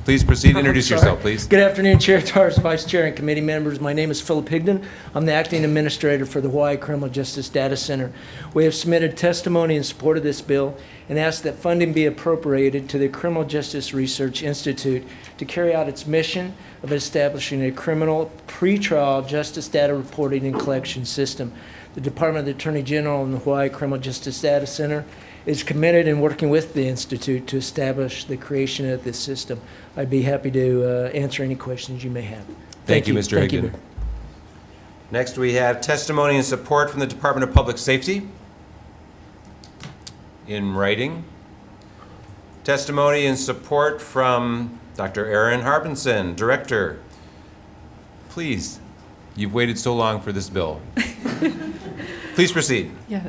Please proceed. Introduce yourself, please. Good afternoon, Chair Torres, Vice Chair, and committee members. My name is Philip Higdon. I'm the Acting Administrator for the Hawaii Criminal Justice Data Center. We have submitted testimony in support of this bill and ask that funding be appropriated to the Criminal Justice Research Institute to carry out its mission of establishing a criminal pretrial justice data reporting and collection system. The Department of the Attorney General and the Hawaii Criminal Justice Data Center is committed in working with the Institute to establish the creation of this system. I'd be happy to answer any questions you may have. Thank you, Mr. Thank Higdon. you. Next, we have testimony and support from the Department of Public Safety. In writing. Testimony and support from Dr. Aaron Harbinson, Director. Please, you've waited so long for this bill. Please proceed. Yeah,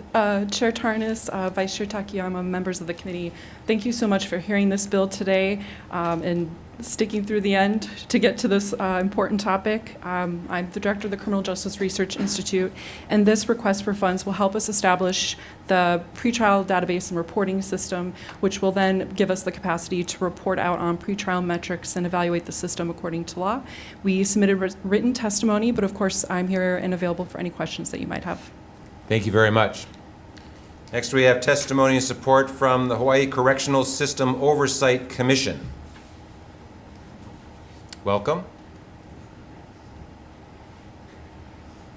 Chair Tarnas, Vice Chair Takayama, members of the committee, thank you so much for hearing this bill today and sticking through the end to get to this important topic. I'm the Director of the Criminal Justice Research Institute, and this request for funds will help us establish the pretrial database and reporting system, which will then give us the capacity to report out on pretrial metrics and evaluate the system according to law. We submitted written testimony, but of course I'm here and available for any questions that you might have. Thank you very much. Next, we have testimony and support from the Hawaii Correctional System Oversight Commission. Welcome.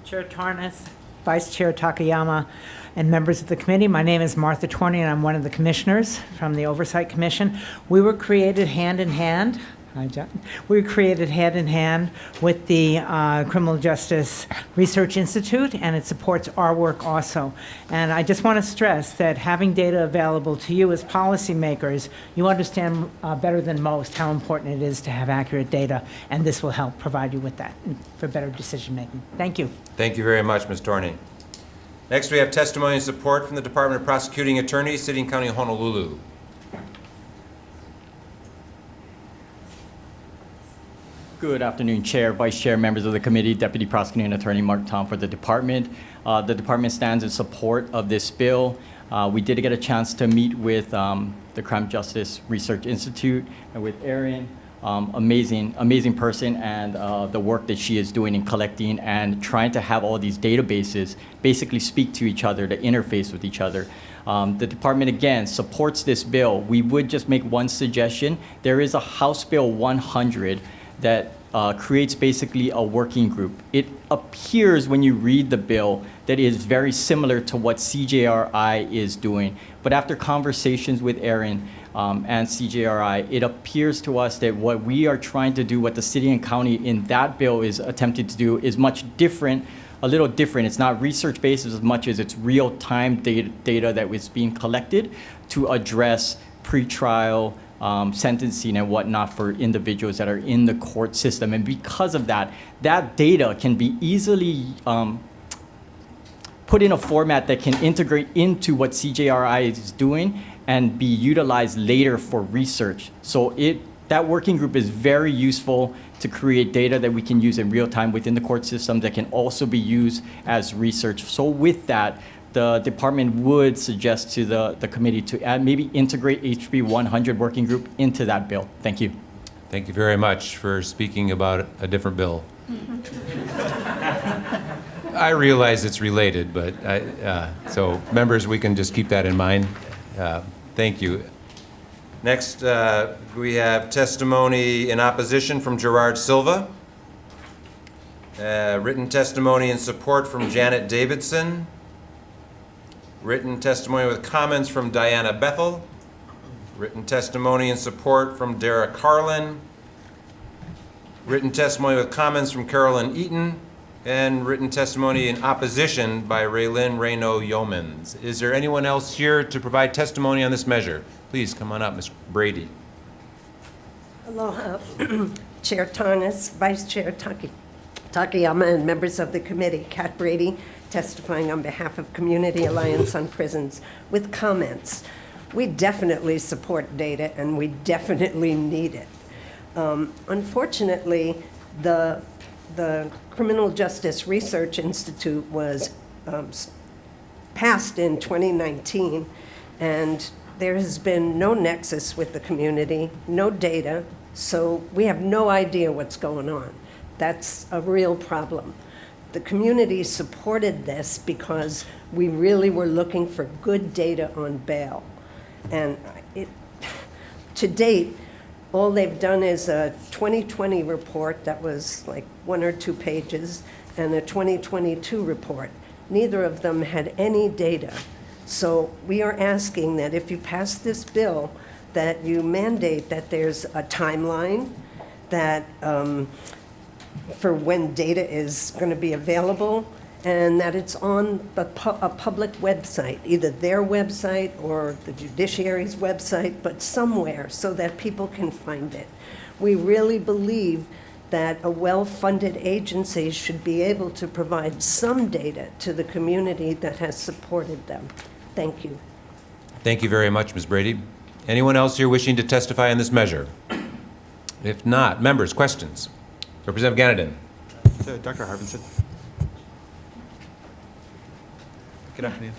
Chair Tarnas, Vice Chair Takayama, and members of the committee. My name is Martha Torney, and I'm one of the commissioners from the Oversight Commission. We were created hand in hand Hi, John. We created hand in hand with the Criminal Justice Research Institute, and it supports our work also. And I just want to stress that having data available to you as policymakers, you understand better than most how important it is to have accurate data, and this will help provide you with that for better decision making. Thank you. Thank you very much, Ms. Torney. Next, we have testimony and support from the Department of Prosecuting Attorney, City and County of Honolulu. Good afternoon, Chair, Vice Chair, members of the committee, Deputy Prosecuting Attorney Mark Tom for the department. The department stands in support of this bill. We did get a chance to meet with the Crime Justice Research Institute and with Erin. Amazing person, and the work that she is doing in collecting and trying to have all these databases basically speak to each other, to interface with each other. The department, again, supports this bill. We would just make one suggestion. There is a House Bill 100 that creates basically a working group. It appears when you read the bill that it is very similar to what CJRI is doing. But after conversations with Erin and CJRI, it appears to us that what we are trying to do, what the city and county in that bill is attempting to do, is much different, a little different. It's not research-based as much as it's real-time data that is being collected to address pretrial sentencing and whatnot for individuals that are in the court system. And because of that, that data can be easily put in a format that can integrate into what CJRI is doing and be utilized later for research. So that working group is very useful to create data that we can use in real time within the court system that can also be used as research. So with that, the department would suggest to the committee to add, maybe integrate HB 100 working group into that bill. Thank you. Thank you very much for speaking about a different bill. I realize it's related, but so members, we can just keep that in mind. Thank you. Next, we have testimony in opposition from Gerard Silva. Written testimony in support from Janet Davidson. Written testimony with comments from Diana Bethel. Written testimony in support from Dara Carlin. Written testimony with comments from Carolyn Eaton. And written testimony in opposition by Raylyn Reyno Yeomans. Is there anyone else here to provide testimony on this measure? Please come on up, Ms. Brady. Aloha, Chair Tarnas, Vice Chair Takayama, and members of the committee. Kat Brady, testifying on behalf of Community Alliance on Prisons with comments. We definitely support data, and we definitely need it. Unfortunately, the Criminal Justice Research Institute was passed in 2019, and there has been no nexus with the community, no data, so we have no idea what's going on. That's a real problem. The community supported this because we really were looking for good data on bail. And to date, all they've done is a 2020 report that was like 1 or 2 pages and a 2022 report. Neither of them had any data. So we are asking that if you pass this bill, that you mandate that there's a timeline that for when data is going to be available, and that it's on a public website, either their website or the judiciary's website, but somewhere so that people can find it. We really believe that a well-funded agency should be able to provide some data to the community that has supported them. Thank you. Thank you very much, Ms. Brady. Anyone else here wishing to testify on this measure? If not, members, questions? Representative Ganadin. So, Dr. Harbinson. Good afternoon.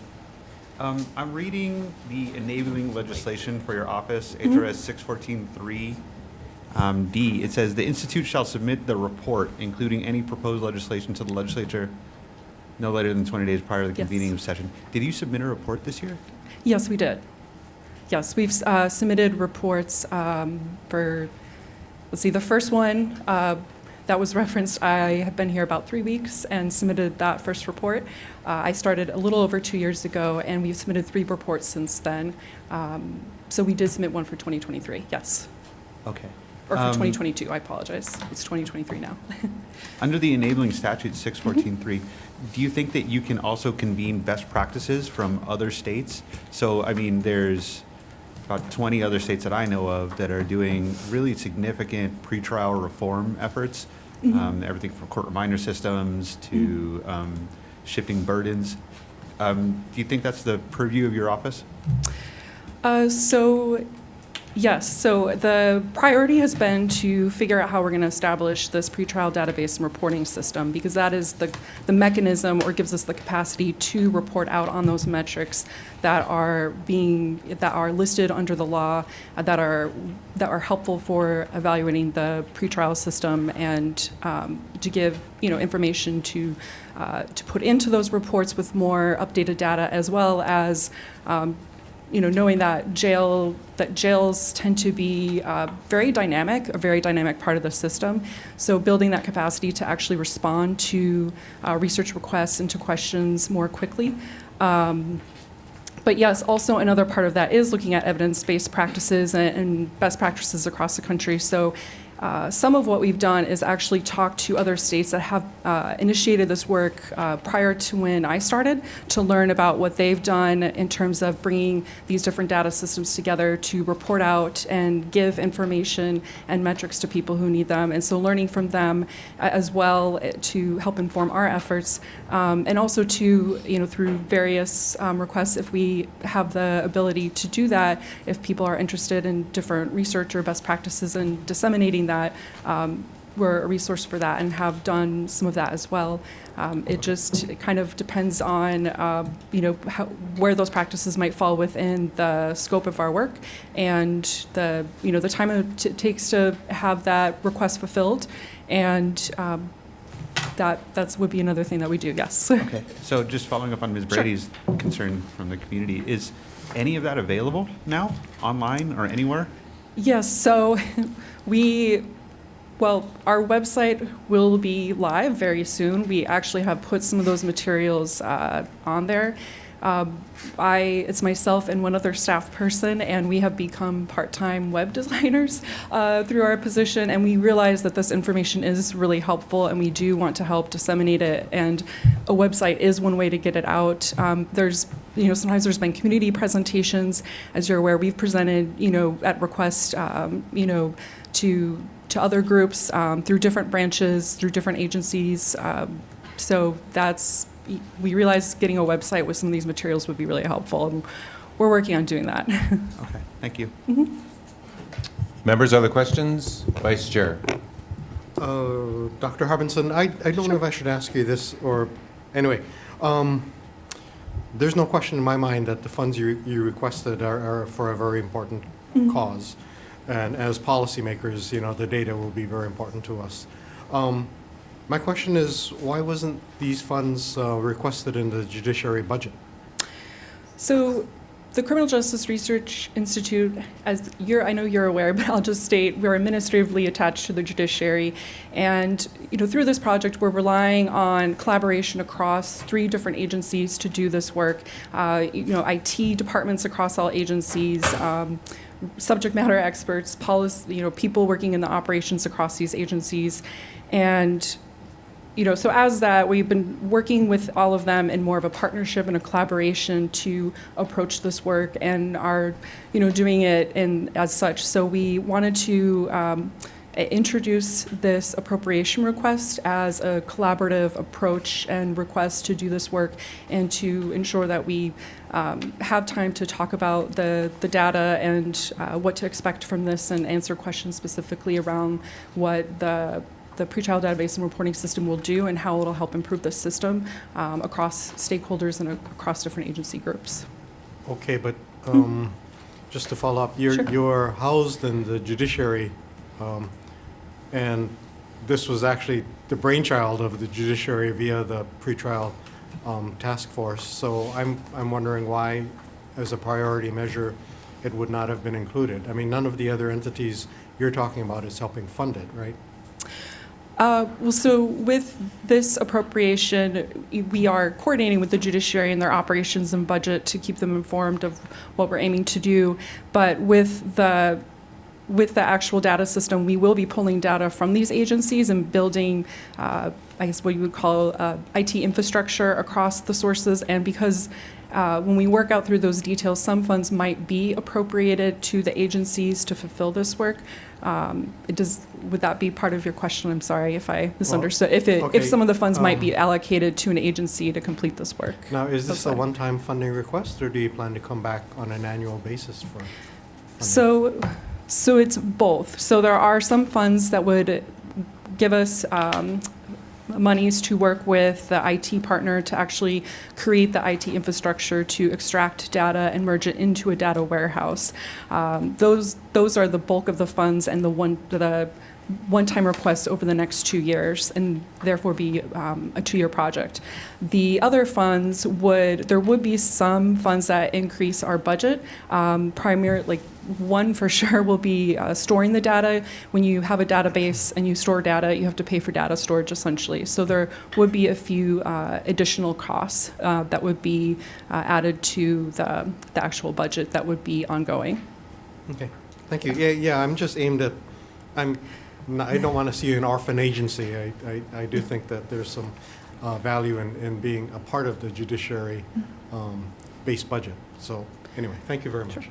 I'm reading the enabling legislation for your office, HRS 614.3 D. It says the Institute shall submit the report, including any proposed legislation, to the legislature no later than 20 days prior to the convening of session. Did you submit a report this year? Yes, we did. Yes, we've submitted reports for, let's see, the first one that was referenced, I have been here about 3 weeks and submitted that first report. I started a little over 2 years ago, and we've submitted 3 reports since then. So we did submit one for 2023, yes. Okay. Or for Um, 2022, I apologize. It's 2023 now. Under the enabling statute 614.3, do you think that you can also convene best practices from other states? So, I mean, there's about 20 other states that I know of that are doing really significant pretrial reform efforts, everything from court reminder systems to shifting burdens. Do you think that's the purview of your office? Yes, so the priority has been to figure out how we're going to establish this pretrial database and reporting system, because that is the mechanism, or gives us the capacity to report out on those metrics that are listed under the law, that are helpful for evaluating the pretrial system, and to give information to put into those reports with more updated data, as well as knowing that jails tend to be a very dynamic part of the system. So building that capacity to actually respond to research requests and to questions more quickly. But yes, also another part of that is looking at evidence-based practices and best practices across the country. So some of what we've done is actually talk to other states that have initiated this work prior to when I started, to learn about what they've done in terms of bringing these different data systems together to report out and give information and metrics to people who need them. And so learning from them as well to help inform our efforts, and also to, through various requests, if we have the ability to do that, if people are interested in different research or best practices and disseminating that, we're a resource for that and have done some of that as well. It kind of depends on where those practices might fall within the scope of our work, and the time it takes to have that request fulfilled, and that would be another thing that we do. Yes. Okay. So just following up on Ms. Brady's concern from the community, is any of that available now online or anywhere? Yes, so our website will be live very soon. We actually have put some of those materials on there. It's myself and one other staff person, and we have become part-time web designers through our position, and we realize that this information is really helpful, and we do want to help disseminate it, and a website is one way to get it out. Sometimes there's been community presentations. As you're aware, we've presented, at request, to other groups through different branches, through different agencies. We realize getting a website with some of these materials would be really helpful, and we're working on doing that. Okay, thank you. Members, other questions? Vice Chair. Dr. Harbinson, I don't know if I should ask you this, or anyway, there's no question in my mind that the funds you requested are for a very important cause. And as policymakers, the data will be very important to us. My question is, why wasn't these funds requested in the judiciary budget? So the Criminal Justice Research Institute, I know you're aware, but I'll just state, we're administratively attached to the judiciary. And through this project, we're relying on collaboration across 3 different agencies to do this work. IT departments across all agencies, subject matter experts, policy, people working in the operations across these agencies. And so as that, we've been working with all of them in more of a partnership and a collaboration to approach this work, and are, doing it as such. So we wanted to introduce this appropriation request as a collaborative approach and request to do this work, and to ensure that we have time to talk about the data and what to expect from this, and answer questions specifically around what the pretrial database and reporting system will do, and how it'll help improve the system across stakeholders and across different agency groups. Okay, but just to follow up, you're housed in the judiciary, and this was actually the brainchild of the judiciary via the pretrial task force. So I'm wondering why, as a priority measure, it would not have been included. I mean, none of the other entities you're talking about is helping fund it, right? So with this appropriation, we are coordinating with the judiciary and their operations and budget to keep them informed of what we're aiming to do. But with with the actual data system, we will be pulling data from these agencies and building, I guess what you would call IT infrastructure across the sources. And because when we work out through those details, some funds might be appropriated to the agencies to fulfill this work. Would that be part of your question? I'm sorry if I misunderstood. Well, if some of the funds might be allocated to an agency to complete this work. Now, is this a one-time funding request, or do you plan to come back on an annual basis for funding? So it's both. So there are some funds that would give us monies to work with the IT partner to actually create the IT infrastructure to extract data and merge it into a data warehouse. Those are the bulk of the funds and the one-time requests over the next 2 years, and therefore be a 2-year project. The other funds there would be some funds that increase our budget. Primarily, one for sure will be storing the data. When you have a database and you store data, you have to pay for data storage essentially. So there would be a few additional costs that would be added to the actual budget that would be ongoing. Okay, thank you. Yeah, I'm just aimed at, I don't want to see an orphan agency. I do think that there's some value in being a part of the judiciary base budget. So anyway, thank you very much. Sure.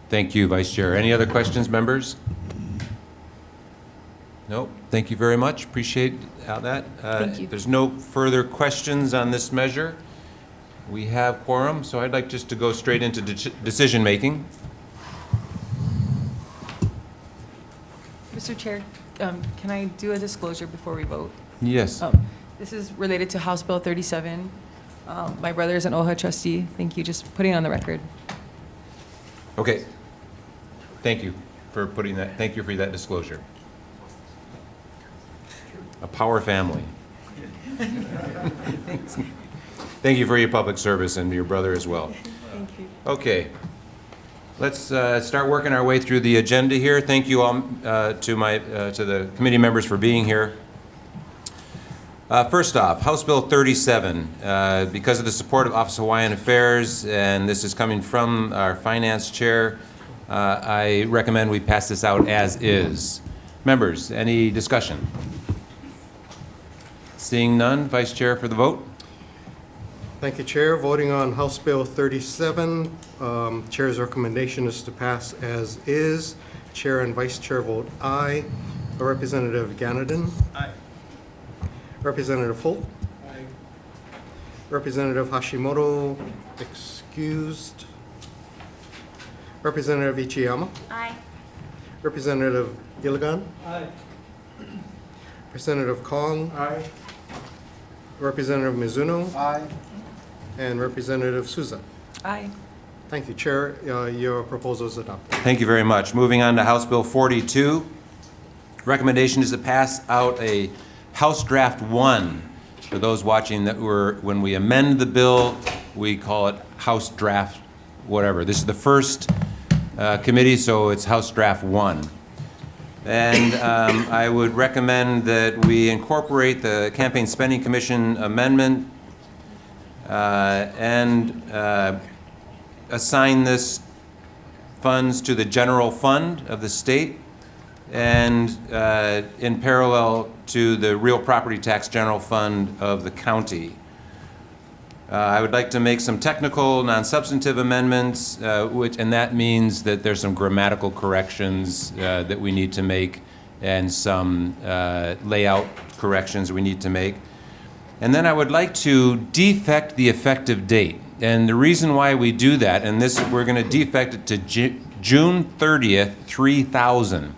Thank you, Vice Chair. Any other questions, members? No, thank you very much. Appreciate that. Thank you. If there's no further questions on this measure, we have quorum, so I'd like just to go straight into decision-making. Mr. Chair, can I do a disclosure before we vote? Yes. This is related to House Bill 37. My brother is an OHA trustee. Thank you, just putting it on the record. Okay. Thank you for putting that, thank you for that disclosure. A power family. Thank you for your public service and your brother as well. Thank you. Okay. Let's start working our way through the agenda here. Thank you all to the committee members for being here. First off, House Bill 37, because of the support of Office of Hawaiian Affairs, and this is coming from our Finance Chair, I recommend we pass this out as is. Members, any discussion? Seeing none, Vice Chair for the vote. Thank you, Chair. Voting on House Bill 37, Chair's recommendation is to pass as is. Chair and Vice Chair vote aye. Representative Ganadin? Aye. Representative Holt? Aye. Representative Hashimoto, excused. Representative Ichiyama? Aye. Representative Gilligan? Aye. Representative Kong? Aye. Representative Mizuno? Aye. And Representative Souza? Aye. Thank you, Chair. Your proposal is adopted. Thank you very much. Moving on to House Bill 42. Recommendation is to pass out a House Draft 1. For those watching, when we amend the bill, we call it House Draft whatever. This is the first committee, so it's House Draft 1. And I would recommend that we incorporate the Campaign Spending Commission amendment and assign this funds to the general fund of the state and in parallel to the real property tax general fund of the county. I would like to make some technical, non-substantive amendments, and that means that there's some grammatical corrections that we need to make and some layout corrections we need to make. And then I would like to defect the effective date. And the reason why we do that, and this, we're going to defect it to June 30th, 3000.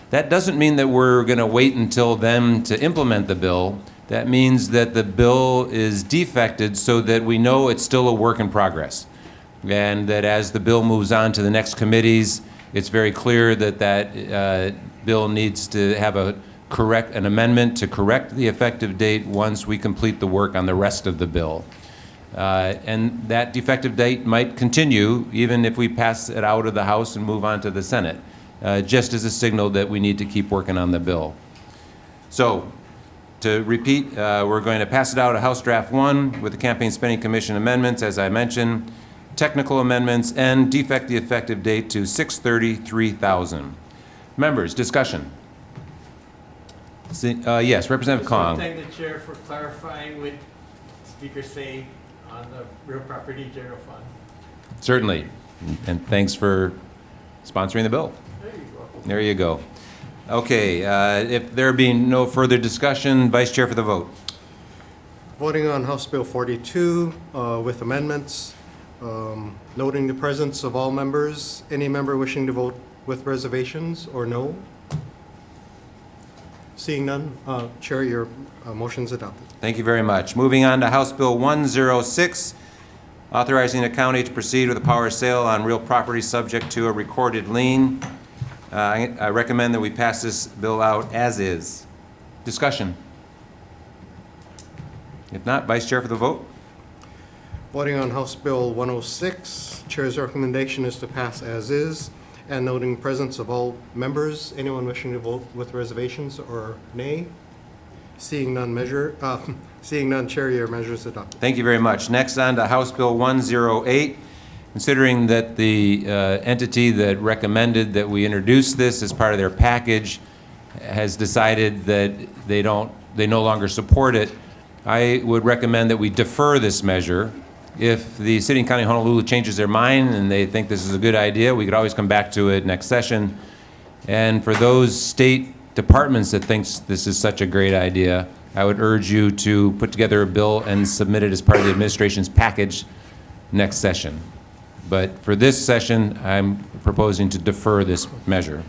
That doesn't mean that we're going to wait until then to implement the bill. That means that the bill is defected so that we know it's still a work in progress. And that as the bill moves on to the next committees, it's very clear that that bill needs to have an amendment to correct the effective date once we complete the work on the rest of the bill. And that defective date might continue even if we pass it out of the House and move on to the Senate, just as a signal that we need to keep working on the bill. So, to repeat, we're going to pass it out of House Draft 1 with the Campaign Spending Commission amendments, as I mentioned, technical amendments, and defect the effective date to 6/30/3000. Members, discussion. Yes, Representative Just want Kong. to thank the chair for clarifying what Speaker say on the real property general fund. Certainly. And thanks for sponsoring the bill. There you go. There you go. Okay, if there being no further discussion, Vice Chair for the vote. Voting on House Bill 42 with amendments, noting the presence of all members. Any member wishing to vote with reservations or no? Seeing none, Chair, your motion's adopted. Thank you very much. Moving on to House Bill 106, authorizing the county to proceed with a power sale on real property subject to a recorded lien. I recommend that we pass this bill out as is. Discussion. If not, Vice Chair for the vote. Voting on House Bill 106, Chair's recommendation is to pass as is, and noting presence of all members. Anyone wishing to vote with reservations or nay? Seeing none, Chair, your measure is adopted. Thank you very much. Next on to House Bill 108. Considering that the entity that recommended that we introduce this as part of their package has decided that they no longer support it, I would recommend that we defer this measure. If the City and County of Honolulu changes their mind and they think this is a good idea, we could always come back to it next session. And for those state departments that thinks this is such a great idea, I would urge you to put together a bill and submit it as part of the administration's package next session. But for this session, I'm proposing to defer this measure.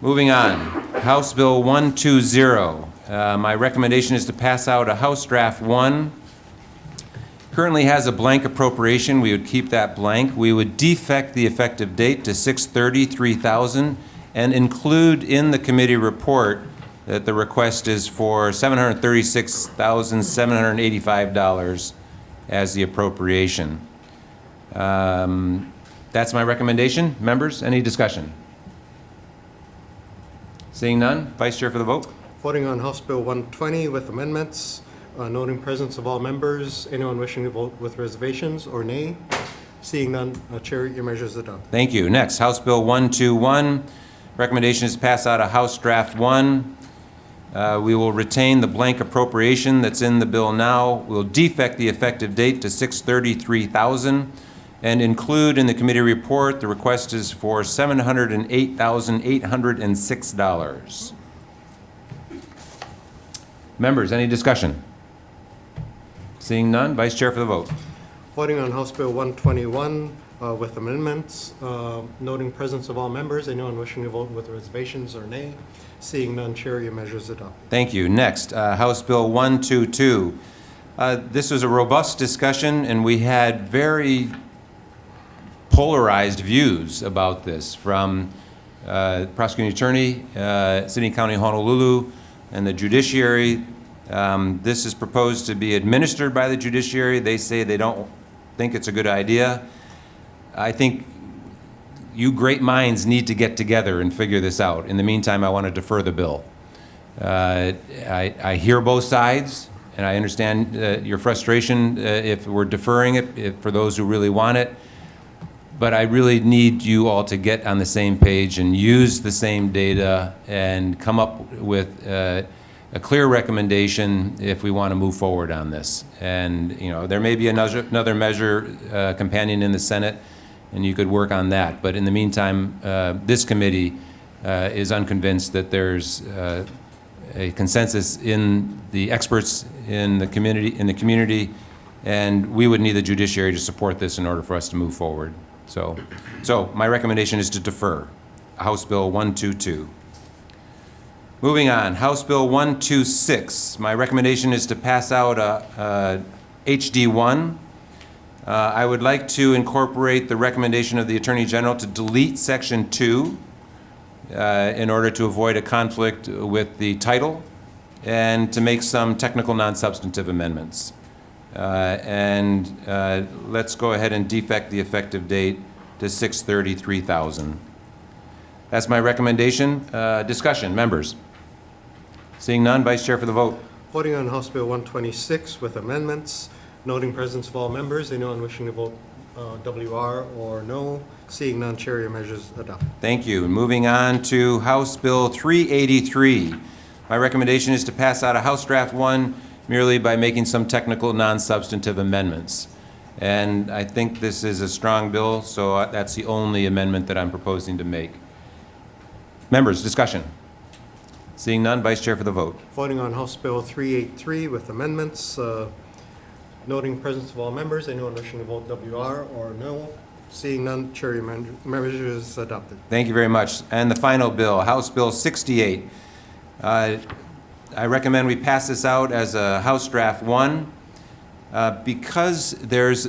Moving on, House Bill 120. My recommendation is to pass out a House Draft 1. Currently has a blank appropriation. We would keep that blank. We would defect the effective date to 6/30/3000 and include in the committee report that the request is for $736,785 as the appropriation. That's my recommendation. Members, any discussion? Seeing none, Vice Chair for the vote. Voting on House Bill 120 with amendments, noting presence of all members. Anyone wishing to vote with reservations or nay? Seeing none, Chair, your measure is adopted. Thank you. Next, House Bill 121. Recommendation is to pass out a House Draft 1. We will retain the blank appropriation that's in the bill now. We'll defect the effective date to 6/30/3000 and include in the committee report the request is for $708,806. Members, any discussion? Seeing none, Vice Chair for the vote. Voting on House Bill 121 with amendments, noting presence of all members. Anyone wishing to vote with reservations or nay? Seeing none, Chair, your measure is adopted. Thank you. Next, House Bill 122. This was a robust discussion, and we had very polarized views about this from prosecuting attorney, City and County of Honolulu, and the judiciary. This is proposed to be administered by the judiciary. They say they don't think it's a good idea. I think you great minds need to get together and figure this out. In the meantime, I want to defer the bill. I hear both sides, and I understand your frustration if we're deferring it for those who really want it. But I really need you all to get on the same page and use the same data and come up with a clear recommendation if we want to move forward on this. And there may be another measure companion in the Senate, and you could work on that. But in the meantime, this committee is unconvinced that there's a consensus in the experts in the community, and we would need the judiciary to support this in order for us to move forward. So my recommendation is to defer House Bill 122. Moving on, House Bill 126. My recommendation is to pass out a HD1. I would like to incorporate the recommendation of the Attorney General to delete Section 2 in order to avoid a conflict with the title and to make some technical non-substantive amendments. Let's go ahead and defect the effective date to 6/30/3000. That's my recommendation. Discussion, members. Seeing none, Vice Chair for the vote. Voting on House Bill 126 with amendments, noting presence of all members. Anyone wishing to vote WR or no? Seeing none, chair recommends adopted. Thank you. Moving on to House Bill 383. My recommendation is to pass out of House Draft 1 merely by making some technical, non-substantive amendments. And I think this is a strong bill, so that's the only amendment that I'm proposing to make. Members, discussion. Seeing none, Vice Chair for the vote. Voting on House Bill 383 with amendments, noting presence of all members. Anyone wishing to vote WR or no? Seeing none, chair recommends adopted. Thank you very much. And the final bill, House Bill 68. I recommend we pass this out as a House Draft 1 because there's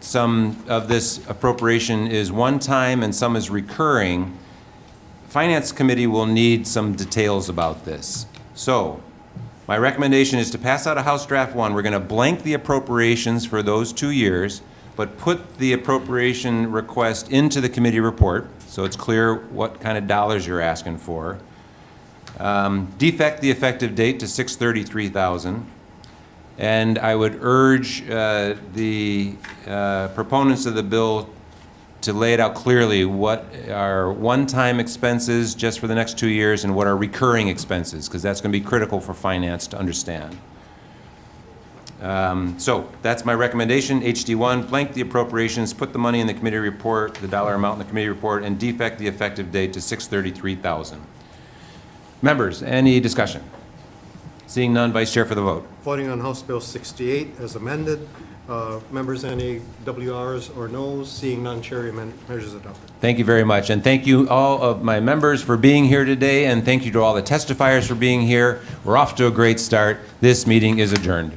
some of this appropriation is one-time and some is recurring. Finance Committee will need some details about this. So my recommendation is to pass out a House Draft 1. We're going to blank the appropriations for those 2 years, but put the appropriation request into the committee report so it's clear what kind of dollars you're asking for. Defect the effective date to 6/30/3000. And I would urge the proponents of the bill to lay it out clearly what are one-time expenses just for the next 2 years and what are recurring expenses, because that's going to be critical for finance to understand. So that's my recommendation. HD1, blank the appropriations, put the money in the committee report, the dollar amount in the committee report, and defect the effective date to 6/30/3000. Members, any discussion? Seeing none, Vice Chair for the vote. Voting on House Bill 68 as amended. Members, any WRs or noes? Seeing none, chair recommends adopted. Thank you very much, and thank you all of my members for being here today, and thank you to all the testifiers for being here. We're off to a great start. This meeting is adjourned.